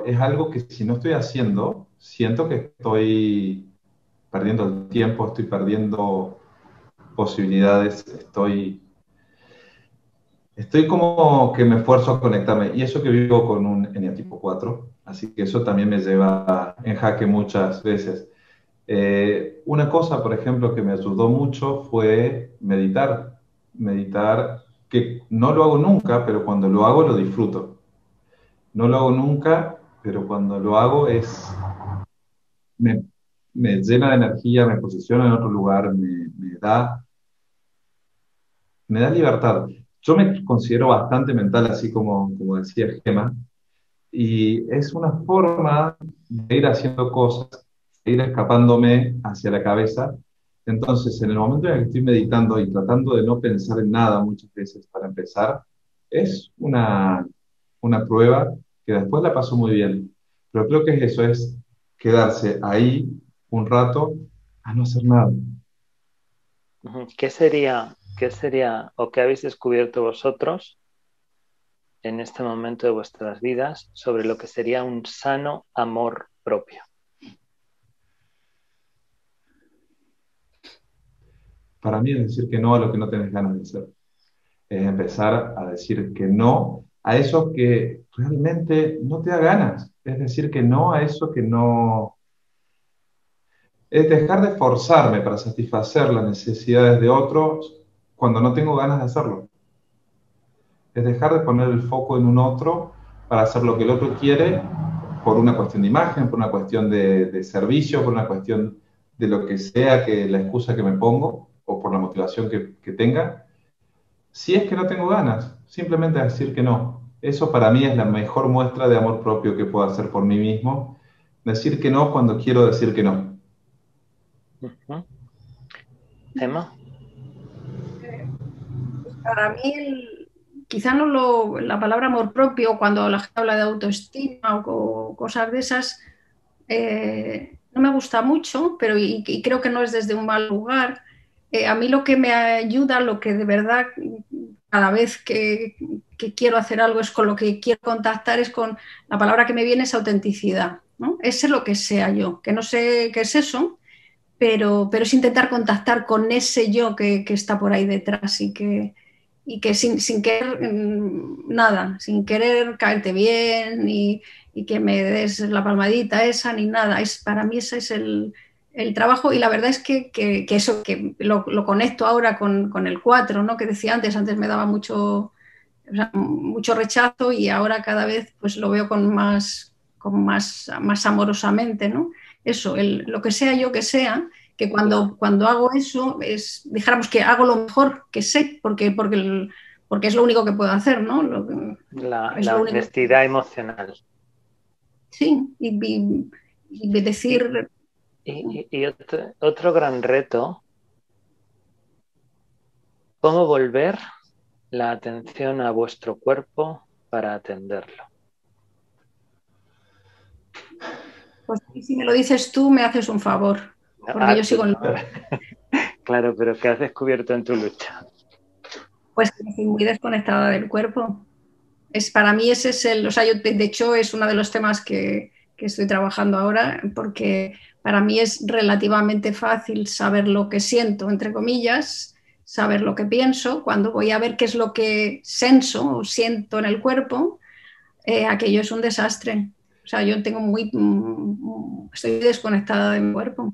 es algo que si no estoy haciendo, siento que estoy perdiendo el tiempo, estoy perdiendo posibilidades, estoy como que me esfuerzo a conectarme, y eso que vivo con un eneatipo 4, así que eso también me lleva en jaque muchas veces. Una cosa, por ejemplo, que me ayudó mucho fue meditar. Meditar, que no lo hago nunca, pero cuando lo hago lo disfruto. No lo hago nunca, pero cuando lo hago me, me llena de energía, me posiciona en otro lugar, me da libertad. Yo me considero bastante mental, así como decía Gemma, y es una forma de ir haciendo cosas, de ir escapándome hacia la cabeza. Entonces, en el momento en el que estoy meditando y tratando de no pensar en nada muchas veces para empezar, es una prueba que después la paso muy bien. Pero creo que es eso, es quedarse ahí un rato a no hacer nada.
¿Qué sería o qué habéis descubierto vosotros en este momento de vuestras vidas sobre lo que sería un sano amor propio?
Para mí es decir que no a lo que no tenés ganas de hacer. Es empezar a decir que no a eso que realmente no te da ganas. Es decir que no a eso que no... Es dejar de forzarme para satisfacer las necesidades de otros cuando no tengo ganas de hacerlo. Es dejar de poner el foco en un otro para hacer lo que el otro quiere por una cuestión de imagen, por una cuestión de servicio, por una cuestión de lo que sea, que la excusa que me pongo o por la motivación que tenga. Si es que no tengo ganas, simplemente decir que no. Eso para mí es la mejor muestra de amor propio que puedo hacer por mí mismo. Decir que no cuando quiero decir que no.
Gemma.
Para mí, quizá no la palabra amor propio, cuando la gente habla de autoestima o cosas de esas, no me gusta mucho, pero y creo que no es desde un mal lugar. A mí lo que me ayuda, lo que de verdad cada vez que quiero hacer algo es con lo que quiero contactar, es con la palabra que me viene es autenticidad, ¿no? Es ser lo que sea yo, que no sé qué es eso, pero es intentar contactar con ese yo que está por ahí detrás y que sin querer nada, sin querer caerte bien y que me des la palmadita esa ni nada. Para mí ese es el trabajo y la verdad es que eso que lo conecto ahora con el 4, ¿no? Que decía antes me daba mucho rechazo y ahora cada vez pues lo veo con más como más amorosamente, ¿no? Eso, lo que sea yo que sea, que cuando hago eso, dijéramos que hago lo mejor que sé, porque es lo único que puedo hacer, ¿no?
La honestidad emocional.
Sí, y decir...
Y otro gran reto, ¿cómo volver la atención a vuestro cuerpo para atenderlo?
Pues si me lo dices tú, me haces un favor, porque yo sigo en...
Claro, pero ¿qué has descubierto en tu lucha?
Pues que estoy muy desconectada del cuerpo. Para mí ese es o sea, yo de hecho es uno de los temas que estoy trabajando ahora, porque para mí es relativamente fácil saber lo que siento, entre comillas, saber lo que pienso. Cuando voy a ver qué es lo que senso o siento en el cuerpo, aquello es un desastre. O sea, yo estoy desconectada de mi cuerpo.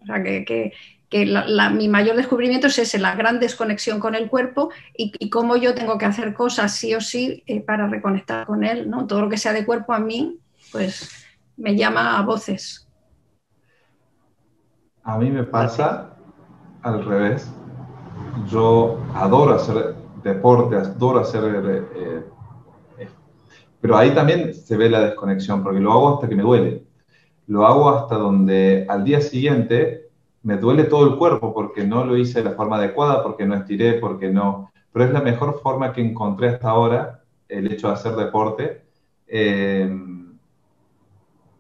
O sea, que mi mayor descubrimiento es ese, la gran desconexión con el cuerpo y cómo yo tengo que hacer cosas sí o sí para reconectar con él, ¿no? Todo lo que sea de cuerpo a mí, pues me llama a voces.
A mí me pasa al revés. Yo adoro hacer deporte, adoro hacer... pero ahí también se ve la desconexión, porque lo hago hasta que me duele. Lo hago hasta donde al día siguiente me duele todo el cuerpo porque no lo hice de la forma adecuada, porque no estiré, porque no... Pero es la mejor forma que encontré hasta ahora, el hecho de hacer deporte,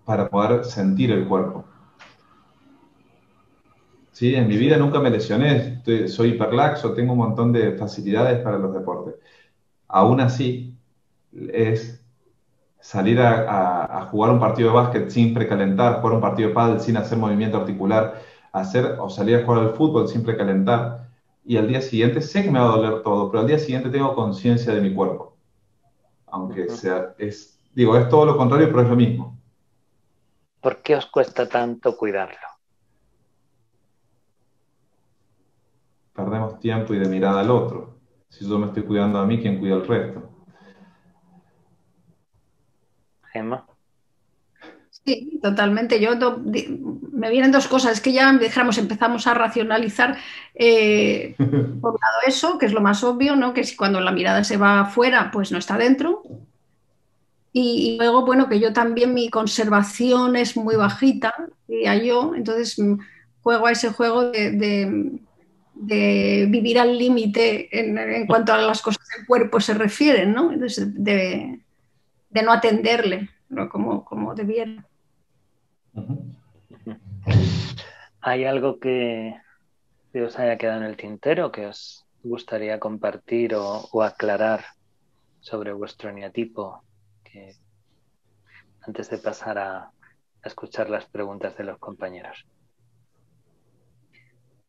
para poder sentir el cuerpo. Sí, en mi vida nunca me lesioné, soy hiperlaxo, tengo un montón de facilidades para los deportes. Aún así, es salir a jugar un partido de básquet sin precalentar, jugar un partido de pádel sin hacer movimiento articular, o salir a jugar al fútbol sin precalentar, y al día siguiente sé que me va a doler todo, pero al día siguiente tengo conciencia de mi cuerpo. Aunque sea, es todo lo contrario, pero es lo mismo.
¿Por qué os cuesta tanto cuidarlo?
Perdemos tiempo y de mirada al otro. Si yo me estoy cuidando a mí, ¿quién cuida al resto?
Gemma.
Sí, totalmente. Me vienen dos cosas. Es que ya, dijéramos, empezamos a racionalizar, por un lado eso, que es lo más obvio, ¿no? Que si cuando la mirada se va afuera, pues no está dentro. Y luego, bueno, que yo también mi conservación es muy bajita, entonces juego a ese juego de vivir al límite en cuanto a las cosas del cuerpo se refieren, ¿no? Entonces, de no atenderle, ¿no? como debiera.
¿Hay algo que os haya quedado en el tintero que os gustaría compartir o aclarar sobre vuestro eneatipo, que antes de pasar a escuchar las preguntas de los compañeros?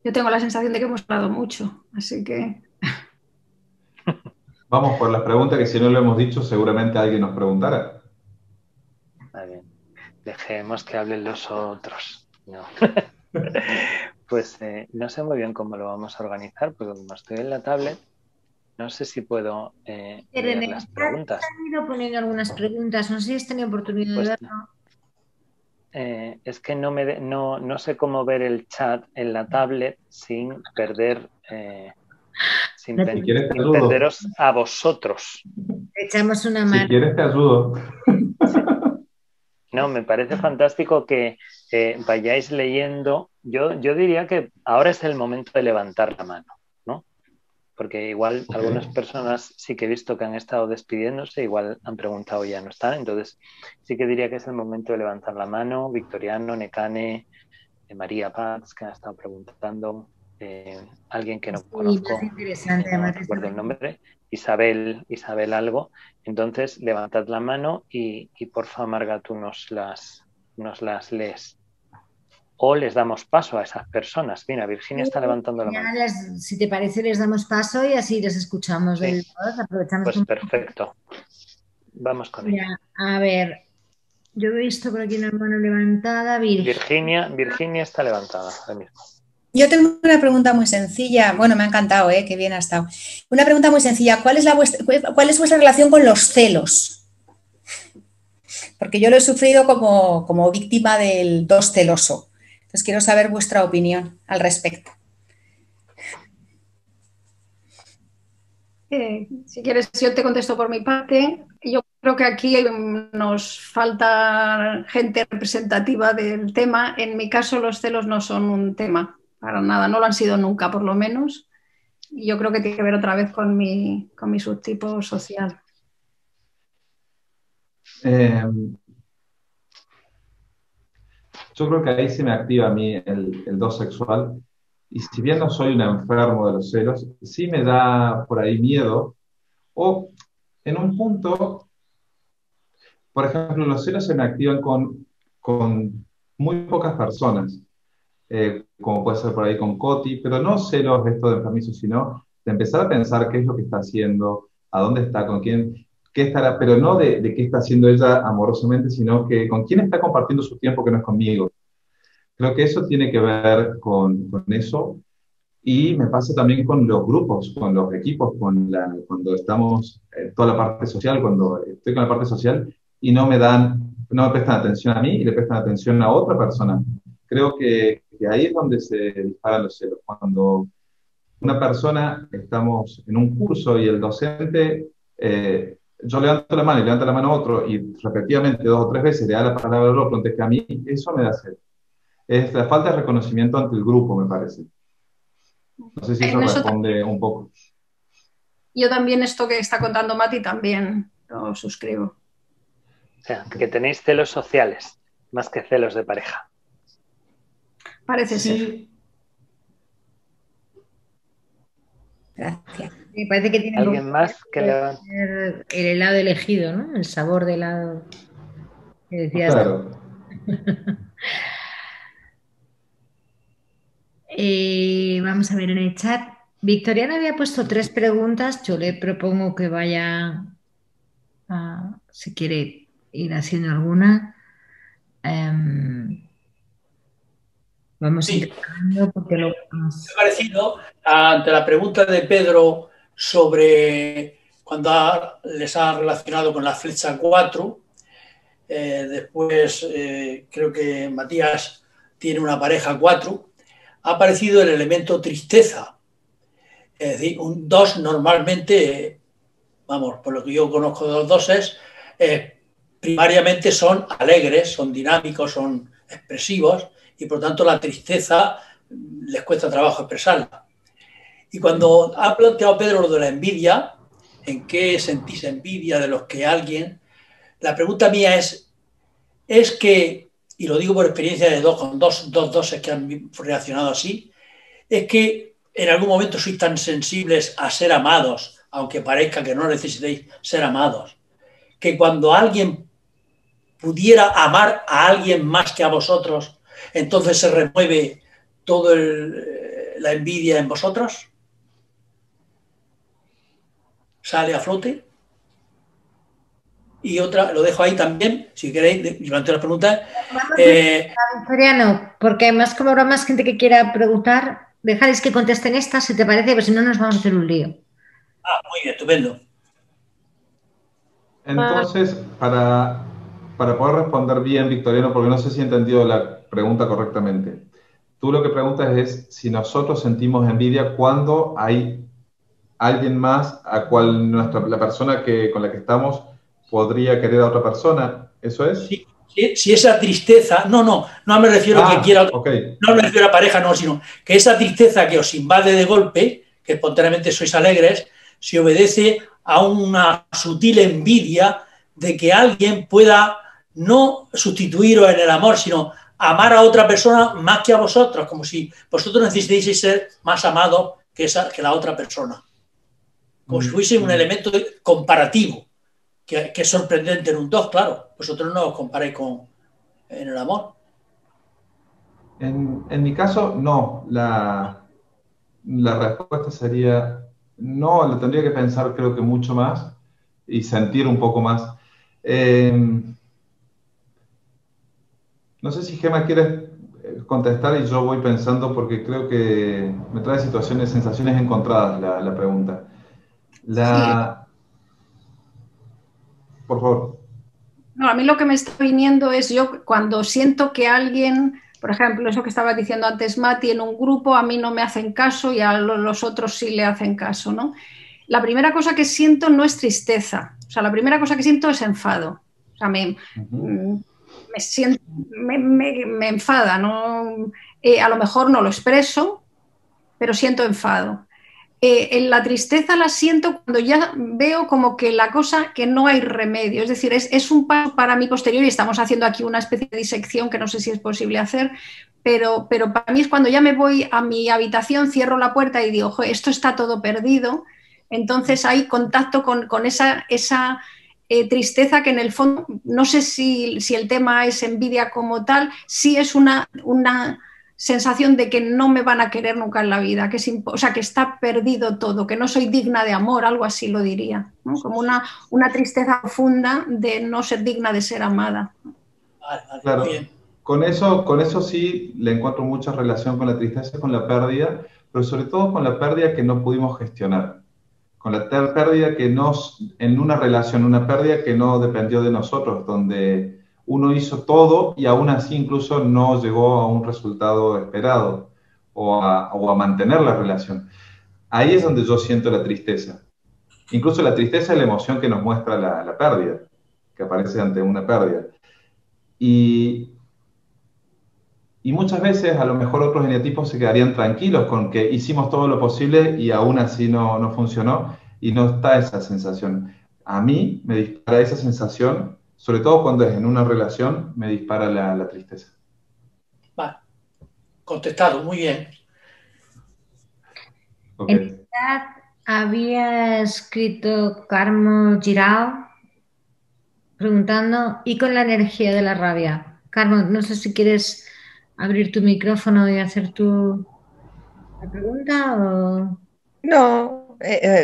Yo tengo la sensación de que hemos hablado mucho, así que...
Vamos por las preguntas, que si no lo hemos dicho, seguramente alguien nos preguntará.
Está bien. Dejemos que hablen los otros. No. Pues no sé muy bien cómo lo vamos a organizar, porque como estoy en la tablet, no sé si puedo leer las preguntas.
Han ido poniendo algunas preguntas, no sé si has tenido oportunidad de verlo.
Es que no sé cómo ver el chat en la tablet sin perder... sin perderos a vosotros.
Echamos una mano.
Si quieres te ayudo.
Sí. No, me parece fantástico que vayáis leyendo. Yo diría que ahora es el momento de levantar la mano, ¿no? Porque igual algunas personas sí que he visto que han estado despidiéndose, igual han preguntado y ya no están. Entonces sí que diría que es el momento de levantar la mano. Victoriano, Necane, María Paz, que ha estado preguntando, alguien que no conozco, no recuerdo el nombre, Isabel algo. Entonces levantad la mano y porfa, Marga, tú nos las lees. O les damos paso a esas personas. Mira, Virginia está levantando la mano.
Si te parece, les damos paso y así les escuchamos.
Sí.
Aprovechamos.
Pues perfecto. Vamos con ella.
A ver, yo he visto por aquí una mano levantada.
Virginia está levantada ahora mismo.
Yo tengo una pregunta muy sencilla. Bueno, me ha encantado, qué bien ha estado. Una pregunta muy sencilla. ¿Cuál es vuestra relación con los celos? porque yo lo he sufrido como víctima del 2 celoso. Entonces quiero saber vuestra opinión al respecto.
Si quieres, yo te contesto por mi parte. Yo creo que aquí nos falta gente representativa del tema. En mi caso, los celos no son un tema, para nada, no lo han sido nunca, por lo menos. Y yo creo que tiene que ver otra vez con mi subtipo social.
Yo creo que ahí se me activa a mí el do sexual, y si bien no soy un enfermo de los celos, sí me da por ahí miedo, o en un punto, por ejemplo, los celos se me activan con muy pocas personas, como puede ser por ahí con Coti, pero no celos esto de enfermizo, sino de empezar a pensar qué es lo que está haciendo, a dónde está, con quién, qué estará, pero no de qué está haciendo ella amorosamente, sino que con quién está compartiendo su tiempo que no es conmigo. Creo que eso tiene que ver con eso, y me pasa también con los grupos, con los equipos, cuando estamos en toda la parte social, cuando estoy con la parte social y no me prestan atención a mí y le prestan atención a otra persona. Creo que ahí es donde se disparan los celos. Cuando una persona, estamos en un curso y el docente, yo levanto la mano y levanta la mano a otro y repetidamente 2 o 3 veces le da la palabra al otro antes que a mí, eso me da celos. Es la falta de reconocimiento ante el grupo, me parece. No sé si eso responde un poco.
Yo también esto que está contando Mati también lo suscribo.
O sea, que tenéis celos sociales más que celos de pareja.
Parece ser.
Gracias.
Me parece que tiene
¿Alguien más que le...
el helado elegido, ¿no? El sabor del helado que decías.
Claro.
Vamos a ver en el chat. Victoriana había puesto 3 preguntas. Yo le propongo que vaya, si quiere ir haciendo alguna. Vamos intercambiando porque lo más...
Me ha parecido, ante la pregunta de Pedro sobre cuando les ha relacionado con la flecha 4, después creo que Matías tiene una pareja 4, ha aparecido el elemento tristeza. Es decir, un 2 normalmente, vamos, por lo que yo conozco de los 2, primariamente son alegres, son dinámicos, son expresivos, y por tanto la tristeza les cuesta trabajo expresarla. Y cuando ha planteado Pedro lo de la envidia, ¿en qué sentís envidia de los que alguien? La pregunta mía es que, y lo digo por experiencia de con dos doses que han reaccionado así, es que en algún momento sois tan sensibles a ser amados, aunque parezca que no necesitéis ser amados, que cuando alguien pudiera amar a alguien más que a vosotros, entonces se remueve toda la envidia en vosotros, sale a flote. Y otra, lo dejo ahí también, si queréis, durante las preguntas.
Victoriano, porque además como habrá más gente que quiera preguntar, dejáis que contesten estas, si te parece, pero si no nos vamos a hacer un lío.
Muy bien, estupendo.
Entonces, para poder responder bien, Victoriano, porque no sé si he entendido la pregunta correctamente. Tú lo que preguntas es si nosotros sentimos envidia cuando hay alguien más a cual la persona con la que estamos podría querer a otra persona. ¿Eso es?
Sí, si esa tristeza, no me refiero a que quiera, okay. No me refiero a pareja, no, sino que esa tristeza que os invade de golpe, que espontáneamente sois alegres, se obedece a una sutil envidia de que alguien pueda no sustituiros en el amor, sino amar a otra persona más que a vosotros, como si vosotros necesitéis ser más amados que la otra persona. Como si fuese un elemento comparativo, que es sorprendente en un 2, claro. Vosotros no os comparáis en el amor.
En mi caso, no. La respuesta sería no, lo tendría que pensar creo que mucho más y sentir un poco más. No sé si Gemma quieres contestar y yo voy pensando porque creo que me trae sensaciones encontradas la pregunta.
Sí.
Por favor.
No, a mí lo que me está viniendo es yo cuando siento que alguien, por ejemplo, eso que estaba diciendo antes Mati, en un grupo a mí no me hacen caso y a los otros sí le hacen caso, ¿no? La primera cosa que siento no es tristeza, o sea, la primera cosa que siento es enfado. O sea, me enfada, ¿no? A lo mejor no lo expreso, pero siento enfado. En la tristeza la siento cuando ya veo como que la cosa, que no hay remedio, es decir, es un paso para mí posterior y estamos haciendo aquí una especie de disección que no sé si es posible hacer, pero para mí es cuando ya me voy a mi habitación, cierro la puerta y digo, esto está todo perdido, entonces hay contacto con esa tristeza que en el fondo, no sé si el tema es envidia como tal, sí es una sensación de que no me van a querer nunca en la vida, que o sea, que está perdido todo, que no soy digna de amor, algo así lo diría, ¿no? Como una tristeza profunda de no ser digna de ser amada.
Claro, con eso sí le encuentro mucha relación con la tristeza, con la pérdida, pero sobre todo con la pérdida que no pudimos gestionar, con la pérdida que en una relación, una pérdida que no dependió de nosotros, donde uno hizo todo y aún así incluso no llegó a un resultado esperado o a mantener la relación. Ahí es donde yo siento la tristeza. Incluso la tristeza es la emoción que nos muestra la pérdida, que aparece ante una pérdida. Y muchas veces a lo mejor otros eneatipos se quedarían tranquilos con que hicimos todo lo posible y aún así no funcionó y no está esa sensación. A mí me dispara esa sensación, sobre todo cuando es en una relación, me dispara la tristeza.
Vale, contestado, muy bien.
Okay. En realidad había escrito Carmo Girao preguntando, ¿y con la energía de la rabia? Carmo, no sé si quieres abrir tu micrófono y hacer la pregunta o...
No,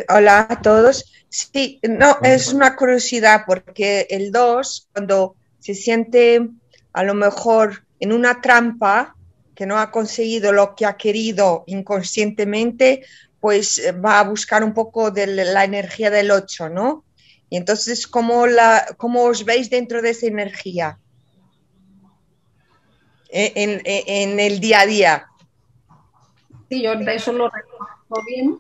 hola a todos. Sí, no, es una curiosidad porque el 2, cuando se siente a lo mejor en una trampa que no ha conseguido lo que ha querido inconscientemente, pues va a buscar un poco de la energía del 8, ¿no? Y entonces, ¿cómo os veis dentro de esa energía? En el día a día.
Sí, yo de eso lo reconozco bien.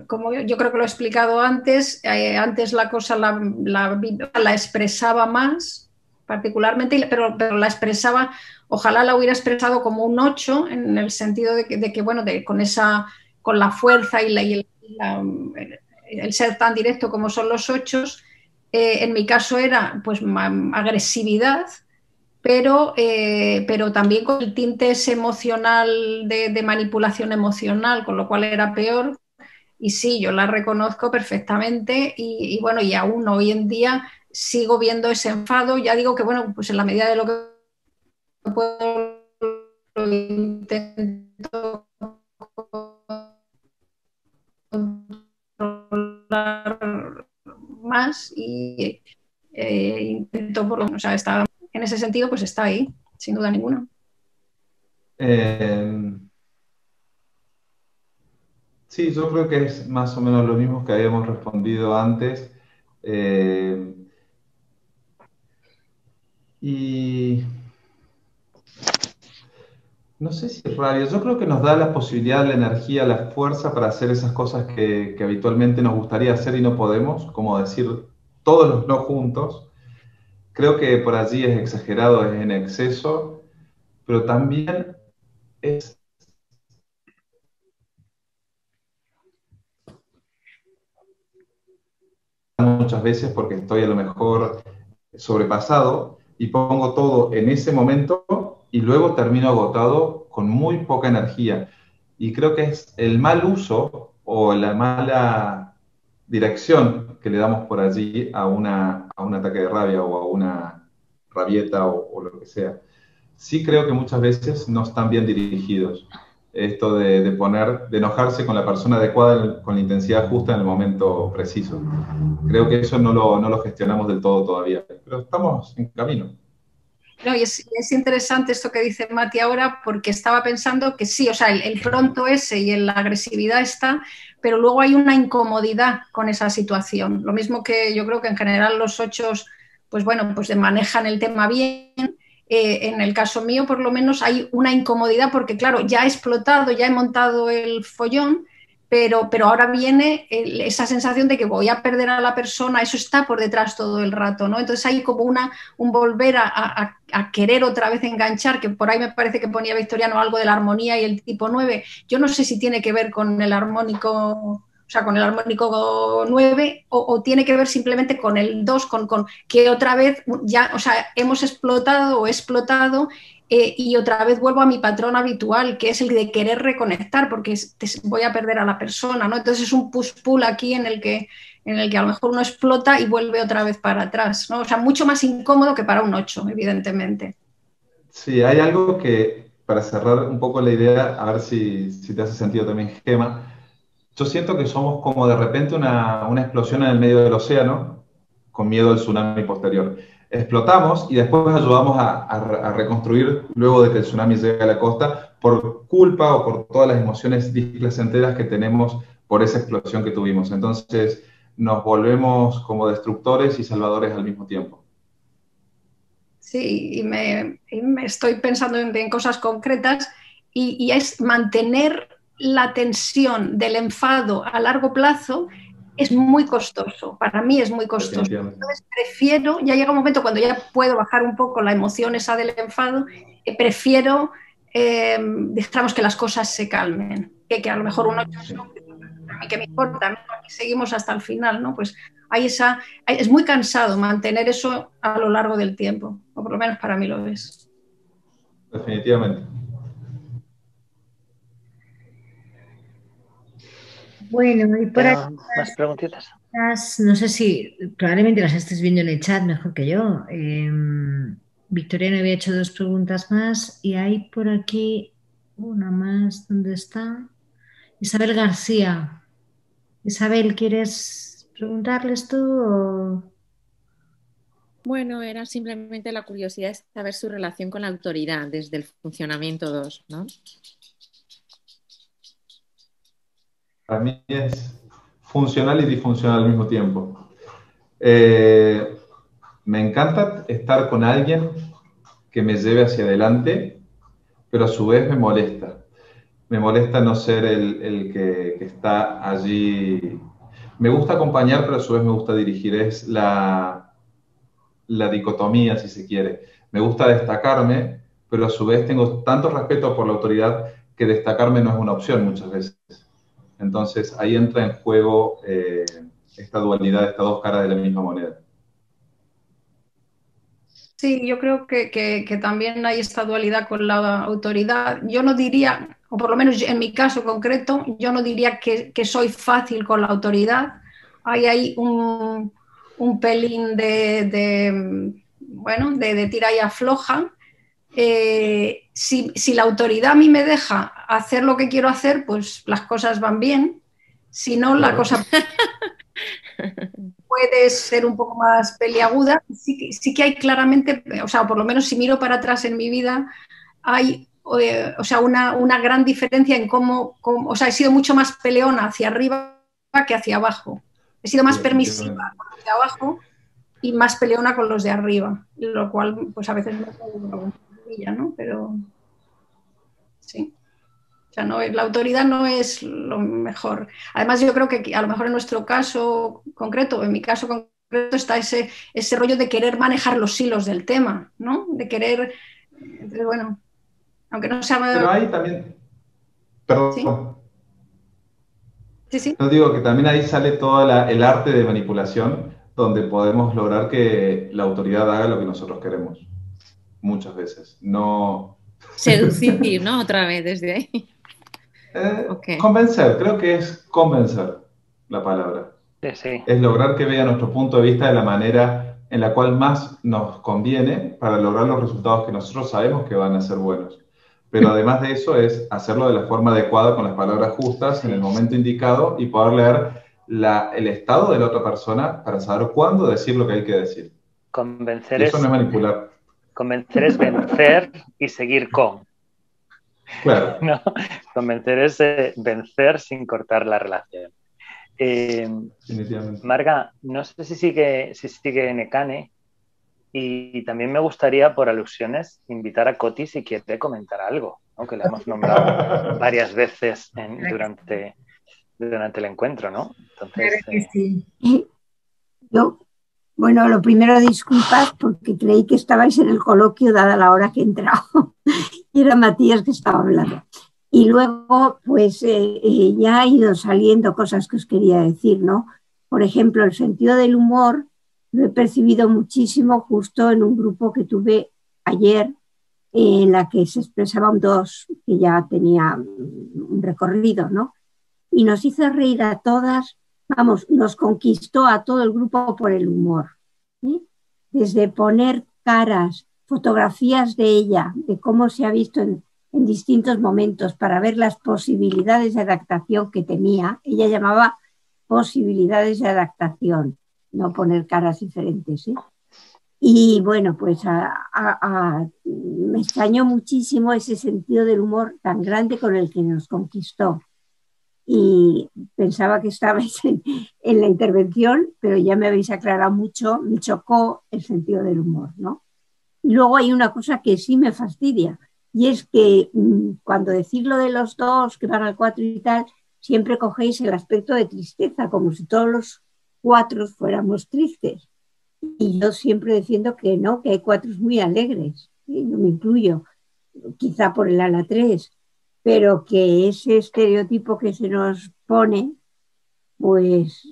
Como yo creo que lo he explicado antes, antes la cosa la expresaba más, particularmente, pero la expresaba, ojalá la hubiera expresado como un 8, en el sentido de que bueno, con la fuerza y el ser tan directo como son los 8, en mi caso era pues agresividad, pero también con el tinte ese emocional de manipulación emocional, con lo cual era peor. Y sí, yo la reconozco perfectamente y bueno, y aún hoy en día sigo viendo ese enfado. Ya digo que bueno, pues en la medida de lo que puedo lo intento controlar más y intento por lo menos, o sea, está en ese sentido, pues está ahí, sin duda ninguna.
Sí, yo creo que es más o menos lo mismo que habíamos respondido antes. Y no sé si es rabia, yo creo que nos da la posibilidad, la energía, la fuerza para hacer esas cosas que habitualmente nos gustaría hacer y no podemos, como decir todos los no juntos. Creo que por allí es exagerado, es en exceso, pero también es... muchas veces porque estoy a lo mejor sobrepasado y pongo todo en ese momento y luego termino agotado con muy poca energía. Y creo que es el mal uso o la mala dirección que le damos por allí a un ataque de rabia o a una rabieta o lo que sea. Sí creo que muchas veces no están bien dirigidos. Esto de enojarse con la persona adecuada, con la intensidad justa en el momento preciso. Creo que eso no lo gestionamos del todo todavía, pero estamos en camino.
No, y es interesante esto que dice Mati ahora, porque estaba pensando que sí, o sea, el pronto ese y la agresividad está, pero luego hay una incomodidad con esa situación. Lo mismo que yo creo que en general los 8, pues bueno, pues manejan el tema bien. En el caso mío, por lo menos, hay una incomodidad porque, claro, ya he explotado, ya he montado el follón, pero ahora viene esa sensación de que voy a perder a la persona, eso está por detrás todo el rato, ¿no? Entonces hay como un volver a querer otra vez enganchar, que por ahí me parece que ponía Victoriano algo de la armonía y el tipo 9. Yo no sé si tiene que ver con el armónico, o sea, con el armónico 9 o tiene que ver simplemente con el 2, con que otra vez ya, o sea, hemos explotado o he explotado. Y otra vez vuelvo a mi patrón habitual, que es el de querer reconectar, porque voy a perder a la persona, ¿no? Entonces es un push-pull aquí en el que a lo mejor uno explota y vuelve otra vez para atrás, ¿no? O sea, mucho más incómodo que para un 8, evidentemente.
Sí, hay algo que, para cerrar un poco la idea, a ver si te hace sentido también, Gema. Yo siento que somos como de repente una explosión en el medio del océano, con miedo al tsunami posterior. Explotamos y después ayudamos a reconstruir luego de que el tsunami llegue a la costa por culpa o por todas las emociones displacenteras que tenemos por esa explosión que tuvimos. Entonces nos volvemos como destructores y salvadores al mismo tiempo.
Sí, y me estoy pensando en cosas concretas y es mantener la tensión del enfado a largo plazo es muy costoso, para mí es muy costoso. Entonces prefiero, ya llega un momento cuando ya puedo bajar un poco la emoción esa del enfado, prefiero, digamos, que las cosas se calmen, que a lo mejor un 8 no, a mí que me importa, ¿no? Aquí seguimos hasta el final, ¿no? Pues es muy cansado mantener eso a lo largo del tiempo, o por lo menos para mí lo es.
Definitivamente.
Bueno, y por aquí
¿Más preguntitas?
no sé si probablemente las estés viendo en el chat mejor que yo. Victoriano había hecho 2 preguntas más y hay por aquí una más. ¿Dónde está? Isabel García. Isabel, ¿quieres preguntarles tú o...?
Bueno, era simplemente la curiosidad de saber su relación con la autoridad desde el funcionamiento 2, ¿no?
Para mí es funcional y disfuncional al mismo tiempo. Me encanta estar con alguien que me lleve hacia adelante, pero a su vez me molesta. Me molesta no ser el que está allí. Me gusta acompañar, pero a su vez me gusta dirigir. Es la dicotomía, si se quiere. Me gusta destacarme, pero a su vez tengo tanto respeto por la autoridad que destacarme no es una opción muchas veces. Entonces ahí entra en juego esta dualidad, estas 2 caras de la misma moneda.
Sí, yo creo que también hay esta dualidad con la autoridad. Yo no diría, o por lo menos en mi caso concreto, yo no diría que soy fácil con la autoridad. Hay ahí un pelín bueno, de tira y afloja. Si la autoridad a mí me deja hacer lo que quiero hacer, pues las cosas van bien. Si no, la cosa puede ser un poco más peliaguda. Sí que hay claramente, o sea, por lo menos si miro para atrás en mi vida, hay o sea, una gran diferencia en cómo, o sea, he sido mucho más peleona hacia arriba que hacia abajo. He sido más permisiva hacia abajo y más peleona con los de arriba, lo cual pues a veces me da ¿no? Pero sí. O sea, no, la autoridad no es lo mejor. Además, yo creo que a lo mejor en nuestro caso concreto, en mi caso concreto, está ese rollo de querer manejar los hilos del tema, ¿no? De querer, entonces, bueno, aunque no sea...
Pero ahí también, perdón.
Sí.
No digo que también ahí sale todo el arte de manipulación, donde podemos lograr que la autoridad haga lo que nosotros queremos. Muchas veces. No...
Seducir, ¿no? Otra vez desde ahí.
Okay. Convencer, creo que es convencer la palabra.
Sí.
Es lograr que vea nuestro punto de vista de la manera en la cual más nos conviene para lograr los resultados que nosotros sabemos que van a ser buenos. Pero además de eso es hacerlo de la forma adecuada, con las palabras justas, en el momento indicado y poder leer el estado de la otra persona para saber cuándo decir lo que hay que decir.
Convencer
y eso no es manipular.
Convencer es vencer y seguir con.
Claro.
¿No? Convencer es vencer sin cortar la relación.
Definitivamente.
Marga, no sé si sigue Nekane, y también me gustaría, por alusiones, invitar a Coti si quiere comentar algo, ¿no? Que le hemos nombrado varias veces durante el encuentro, ¿no? Entonces,
Claro que sí.
Yo, bueno, lo primero, disculpas porque creí que estabais en el coloquio dada la hora que he entrado y era Matías que estaba hablando. Y luego, pues ya ha ido saliendo cosas que os quería decir, ¿no? Por ejemplo, el sentido del humor lo he percibido muchísimo justo en un grupo que tuve ayer, en la que se expresaba un 2, que ya tenía un recorrido, ¿no? Y nos hizo reír a todas, vamos, nos conquistó a todo el grupo por el humor, ¿sí? Desde poner caras, fotografías de ella, de cómo se ha visto en distintos momentos para ver las posibilidades de adaptación que tenía. Ella llamaba posibilidades de adaptación, no poner caras diferentes, ¿eh? Y bueno, pues me extrañó muchísimo ese sentido del humor tan grande con el que nos conquistó. Y pensaba que estabais en la intervención, pero ya me habéis aclarado mucho, me chocó el sentido del humor, ¿no? Y luego hay una cosa que sí me fastidia, y es que cuando decís lo de los 2 que van al 4 y tal, siempre cogéis el aspecto de tristeza, como si todos los 4 fuéramos tristes. Y yo siempre defiendo que no, que hay 4 muy alegres, ¿sí? Yo me incluyo, quizá por el ala 3, pero que ese estereotipo que se nos pone, pues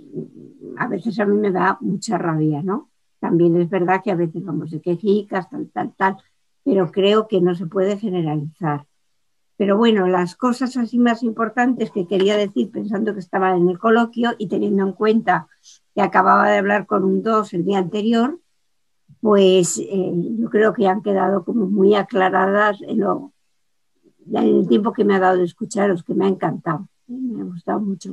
a veces a mí me da mucha rabia, ¿no? También es verdad que a veces vamos de quejicas, tal, pero creo que no se puede generalizar. Pero bueno, las cosas así más importantes que quería decir, pensando que estaba en el coloquio y teniendo en cuenta que acababa de hablar con un 2 el día anterior, pues yo creo que han quedado como muy aclaradas en el tiempo que me ha dado de escucharos, que me ha encantado, me ha gustado mucho.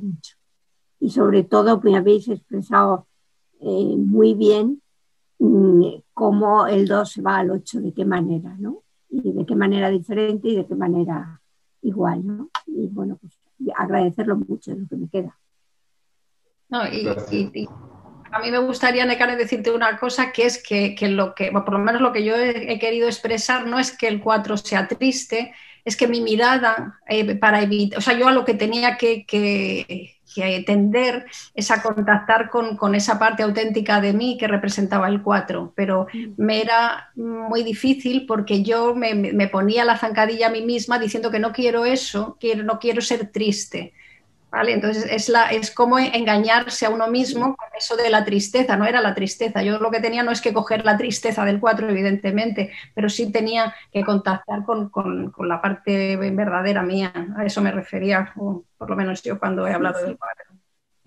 Y sobre todo me habéis expresado muy bien cómo el 2 se va al 8, de qué manera, ¿no? Y de qué manera diferente y de qué manera igual, ¿no? Y bueno, pues agradecerlo mucho, es lo que me queda.
No, y a mí me gustaría, Nekane, decirte una cosa, que es que por lo menos lo que yo he querido expresar no es que el 4 sea triste, es que mi mirada para evitar, o sea, yo a lo que tenía que tender es a contactar con esa parte auténtica de mí que representaba el 4, pero me era muy difícil porque yo me ponía la zancadilla a mí misma diciendo que no quiero eso, no quiero ser triste. ¿Vale? Entonces es como engañarse a uno mismo con eso de la tristeza, no era la tristeza. Yo lo que tenía no es que coger la tristeza del 4, evidentemente, pero sí tenía que contactar con la parte verdadera mía. A eso me refería, por lo menos yo cuando he hablado del 4.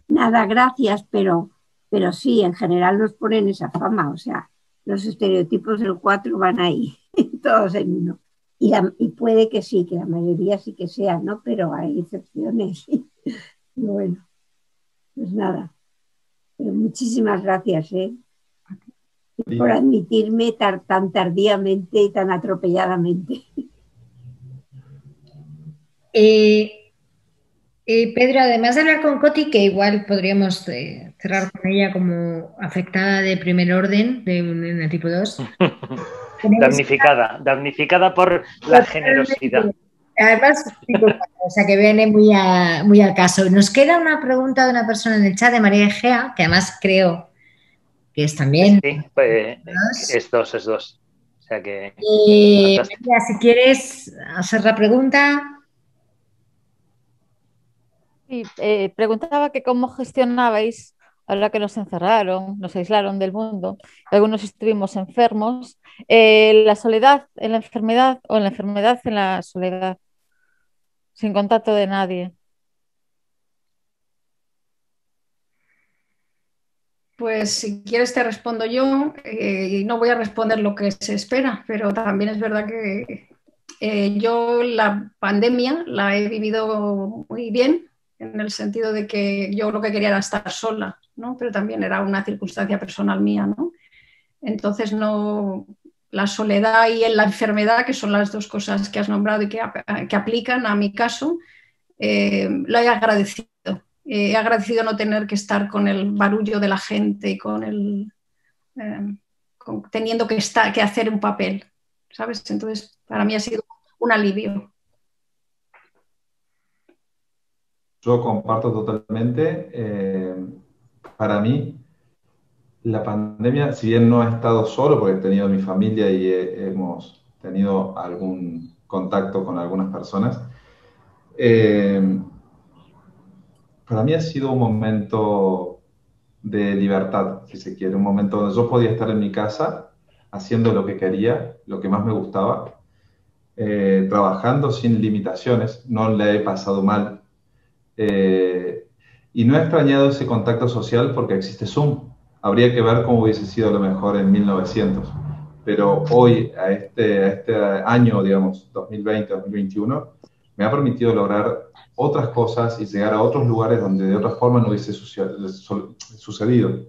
Nada, gracias, pero sí, en general nos ponen esa fama, o sea, los estereotipos del 4 van ahí, todos en uno. Y puede que sí, que la mayoría sí que sea, ¿no? Pero hay excepciones. Y bueno, pues nada. Pero muchísimas gracias, por admitirme tan tardíamente y tan atropelladamente.
Pedro, además de hablar con Coti, que igual podríamos cerrar con ella como afectada de primer orden en el tipo 2.
Damnificada por la generosidad.
Además, o sea, que viene muy al caso. Nos queda una pregunta de una persona en el chat, de María Egea, que además creo que es también.
Sí, pues, es 2. O sea que.
María, si quieres hacer la pregunta.
Sí, preguntaba que cómo gestionabais, ahora que nos encerraron, nos aislaron del mundo, algunos estuvimos enfermos, la soledad en la enfermedad o la enfermedad en la soledad, sin contacto de nadie.
Pues si quieres te respondo yo, y no voy a responder lo que se espera, pero también es verdad que yo la pandemia la he vivido muy bien, en el sentido de que yo lo que quería era estar sola, ¿no? Pero también era una circunstancia personal mía, ¿no? Entonces no, la soledad y en la enfermedad, que son las dos cosas que has nombrado y que aplican a mi caso, lo he agradecido. He agradecido no tener que estar con el barullo de la gente y teniendo que hacer un papel, ¿sabes? Entonces, para mí ha sido un alivio.
Yo comparto totalmente. Para mí, la pandemia, si bien no he estado solo, porque he tenido mi familia y hemos tenido algún contacto con algunas personas, para mí ha sido un momento de libertad, si se quiere, un momento donde yo podía estar en mi casa haciendo lo que quería, lo que más me gustaba, trabajando sin limitaciones, no le he pasado mal. Y no he extrañado ese contacto social porque existe Zoom. Habría que ver cómo hubiese sido a lo mejor en 1900. Pero hoy, a este año, digamos, 2020-2021, me ha permitido lograr otras cosas y llegar a otros lugares donde de otra forma no hubiese sucedido.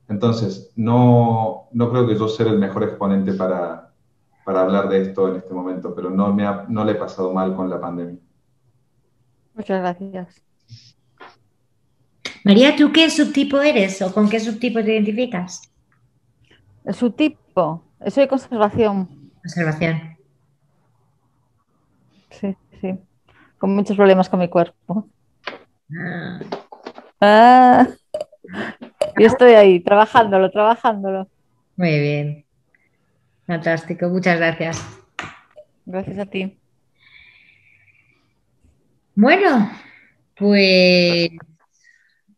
Entonces, no creo que yo sea el mejor exponente para hablar de esto en este momento, pero no le he pasado mal con la pandemia.
Muchas gracias.
María, ¿tú qué subtipo eres o con qué subtipo te identificas?
El subtipo, soy conservación.
Conservación.
Sí, sí. Con muchos problemas con mi cuerpo.
Ah.
Yo estoy ahí, trabajándolo.
Muy bien. Fantástico, muchas gracias.
Gracias a ti.
Bueno, pues...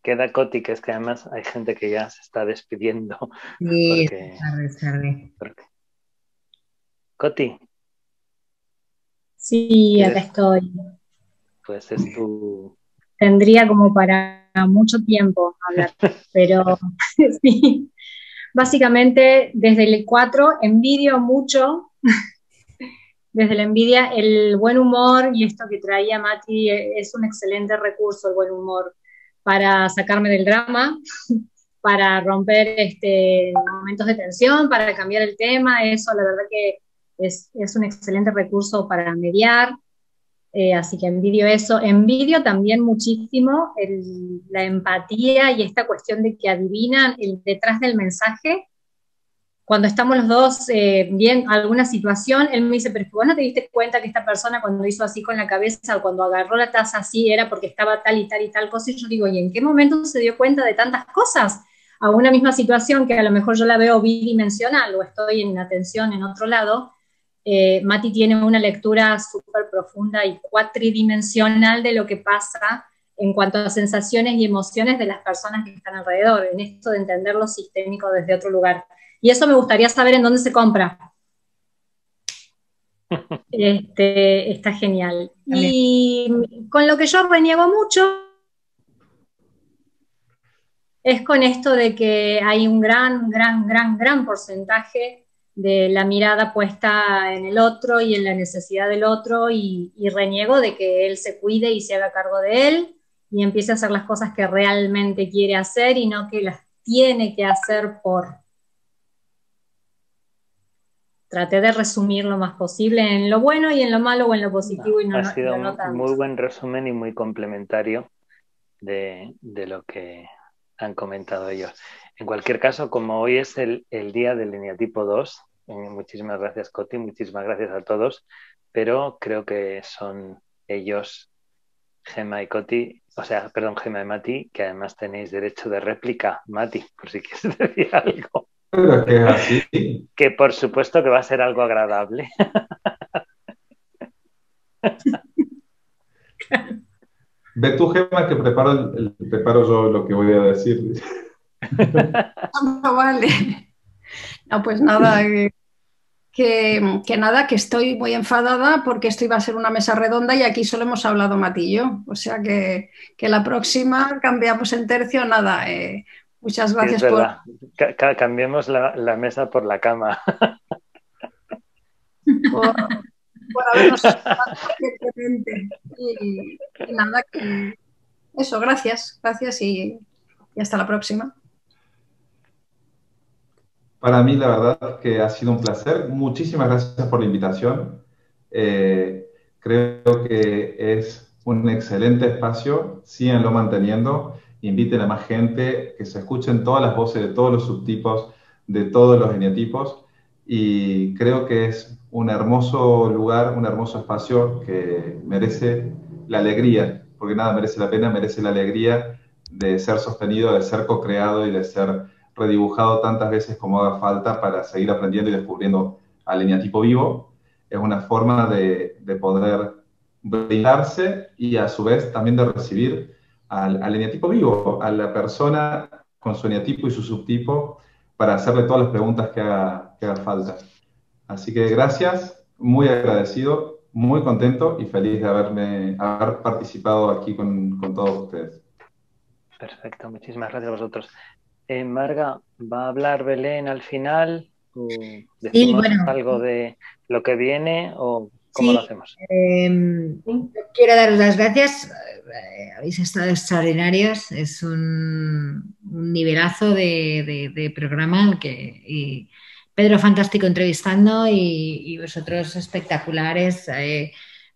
Queda Coti, que es que además hay gente que ya se está despidiendo.
Sí,
porque...
tarde.
Coti.
Sí, acá estoy.
Pues es tu...
Tendría como para mucho tiempo hablar, pero sí. Básicamente desde el 4 envidio mucho, desde la envidia, el buen humor, y esto que traía Mati es un excelente recurso, el buen humor, para sacarme del drama, para romper momentos de tensión, para cambiar el tema. Eso la verdad que es un excelente recurso para mediar. Así que envidio eso. Envidio también muchísimo la empatía y esta cuestión de que adivinan detrás del mensaje. Cuando estamos los dos bien alguna situación, él me dice, pero vos no te diste cuenta que esta persona cuando hizo así con la cabeza o cuando agarró la taza así era porque estaba tal y tal y tal cosa. Y yo digo, ¿y en qué momento se dio cuenta de tantas cosas? A una misma situación que a lo mejor yo la veo bidimensional o estoy en atención en otro lado. Mati tiene una lectura súper profunda y cuatridimensional de lo que pasa en cuanto a sensaciones y emociones de las personas que están alrededor, en esto de entender lo sistémico desde otro lugar. Y eso me gustaría saber en dónde se compra. Está genial. Y con lo que yo reniego mucho es con esto de que hay un gran porcentaje de la mirada puesta en el otro y en la necesidad del otro, y reniego de que él se cuide y se haga cargo de él y empiece a hacer las cosas que realmente quiere hacer y no que las tiene que hacer por. Traté de resumir lo más posible en lo bueno y en lo malo o en lo positivo.
Ha sido un muy buen resumen y muy complementario de lo que han comentado ellos. En cualquier caso, como hoy es el día del eneatipo 2, muchísimas gracias, Coti, muchísimas gracias a todos, pero creo que son ellos, Gemma y Coti, Gemma y Mati, que además tenéis derecho de réplica. Mati, por si quieres decir algo.
Pero que es así.
Que por supuesto que va a ser algo agradable.
Ve tú, Gemma, que preparo yo lo que voy a decir.
No, vale. No, pues nada, que estoy muy enfadada porque esto iba a ser una mesa redonda y aquí solo hemos hablado Mati y yo. O sea que la próxima cambiamos en tercio, nada. Muchas gracias
por... Cambiemos la mesa por la cama.
Por habernos escuchado recientemente. Y nada, eso, gracias y hasta la próxima.
Para mí, la verdad, que ha sido un placer. Muchísimas gracias por la invitación. Creo que es un excelente espacio. Síganlo manteniendo. Inviten a más gente, que se escuchen todas las voces de todos los subtipos, de todos los eneatipos. Y creo que es un hermoso lugar, un hermoso espacio que merece la alegría, porque nada merece la pena, merece la alegría de ser sostenido, de ser co-creado y de ser redibujado tantas veces como haga falta para seguir aprendiendo y descubriendo al eneatipo vivo. Es una forma de poder brindarse y a su vez también de recibir al eneatipo vivo, a la persona con su eneatipo y su subtipo, para hacerle todas las preguntas que haga falta. Así que gracias, muy agradecido, muy contento y feliz de haber participado aquí con todos ustedes.
Perfecto, muchísimas gracias a vosotros. Marga, ¿va a hablar Belén al final? ¿Decimos algo de lo que viene o cómo lo hacemos?
Quiero daros las gracias. Habéis estado extraordinarios. Es un nivelazo de programa y Pedro fantástico entrevistando y vosotros espectaculares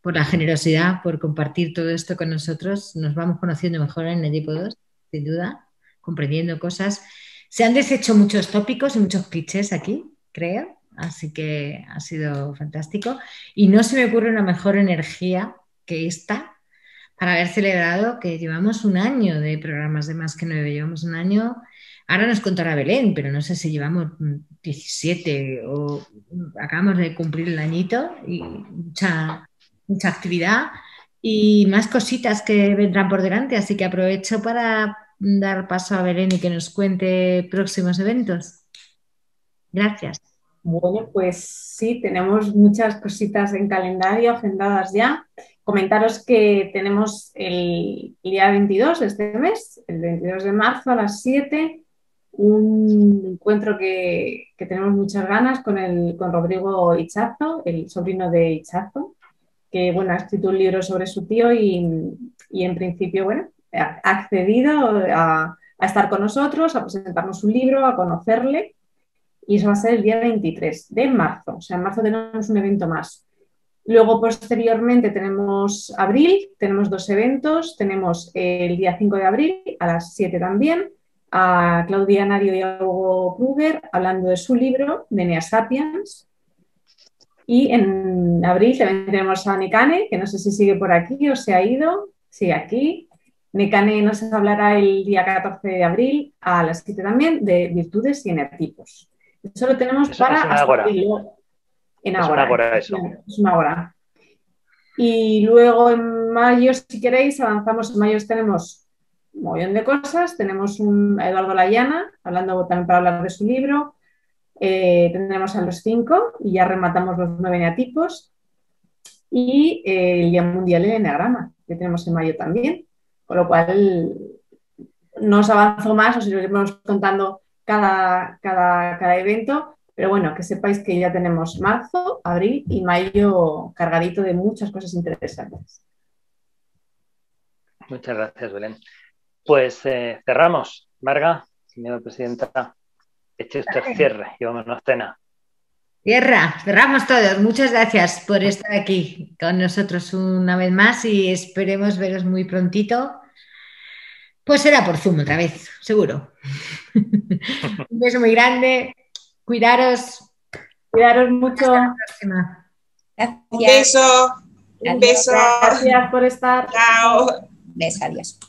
por la generosidad, por compartir todo esto con nosotros. Nos vamos conociendo mejor en el equipo 2, sin duda, comprendiendo cosas. Se han deshecho muchos tópicos y muchos clichés aquí, creo, así que ha sido fantástico. Y no se me ocurre una mejor energía que esta para haber celebrado que llevamos un año de programas de Más que 9, llevamos un año. Ahora nos contará Belén, pero no sé si llevamos 17 o acabamos de cumplir el añito y mucha actividad y más cositas que vendrán por delante, así que aprovecho para dar paso a Belén y que nos cuente próximos eventos. Gracias.
Bueno, pues sí, tenemos muchas cositas en calendario agendadas ya. Comentaros que tenemos el día 22 de este mes, el 22 de marzo a las 7, un encuentro que tenemos muchas ganas con Rodrigo Ichazo, el sobrino de Ichazo, que bueno, ha escrito un libro sobre su tío y en principio bueno, ha accedido a estar con nosotros, a presentarnos un libro, a conocerle, y eso va a ser el día 23 de marzo, o sea, en marzo tenemos un evento más. Luego, posteriormente, tenemos abril, tenemos 2 eventos, tenemos el día 5 de abril a las 7 también, a Claudia Nario y a Hugo Kruger hablando de su libro, de Nea Sapiens. Y en abril también tenemos a Nekane, que no sé si sigue por aquí o se ha ido, sigue aquí. Nekane nos hablará el día 14 de abril a las 7 también de virtudes y eneatipos. Eso lo tenemos para hasta abril. En Ágora, es una hora. Y luego en mayo, si queréis, avanzamos. En mayo tenemos un montón de cosas. Tenemos a Eduardo Layana, hablando también para hablar de su libro. Tendremos a los 5 y ya rematamos los 9 eneatipos. Y el Día Mundial del Eneagrama, que tenemos en mayo también. Con lo cual, no os avanzo más, os iremos contando cada evento. Pero bueno, que sepáis que ya tenemos marzo, abril y mayo cargadito de muchas cosas interesantes.
Muchas gracias, Belén. Pues cerramos. Marga, señora presidenta, eche usted cierre y vámonos a cena.
Cerramos todos. Muchas gracias por estar aquí con nosotros una vez más y esperemos veros muy prontito. Pues será por Zoom otra vez, seguro. Un beso muy grande. Cuidaros
mucho.
Hasta la próxima.
Un beso.
Gracias por estar.
Chao.
Beso, adiós.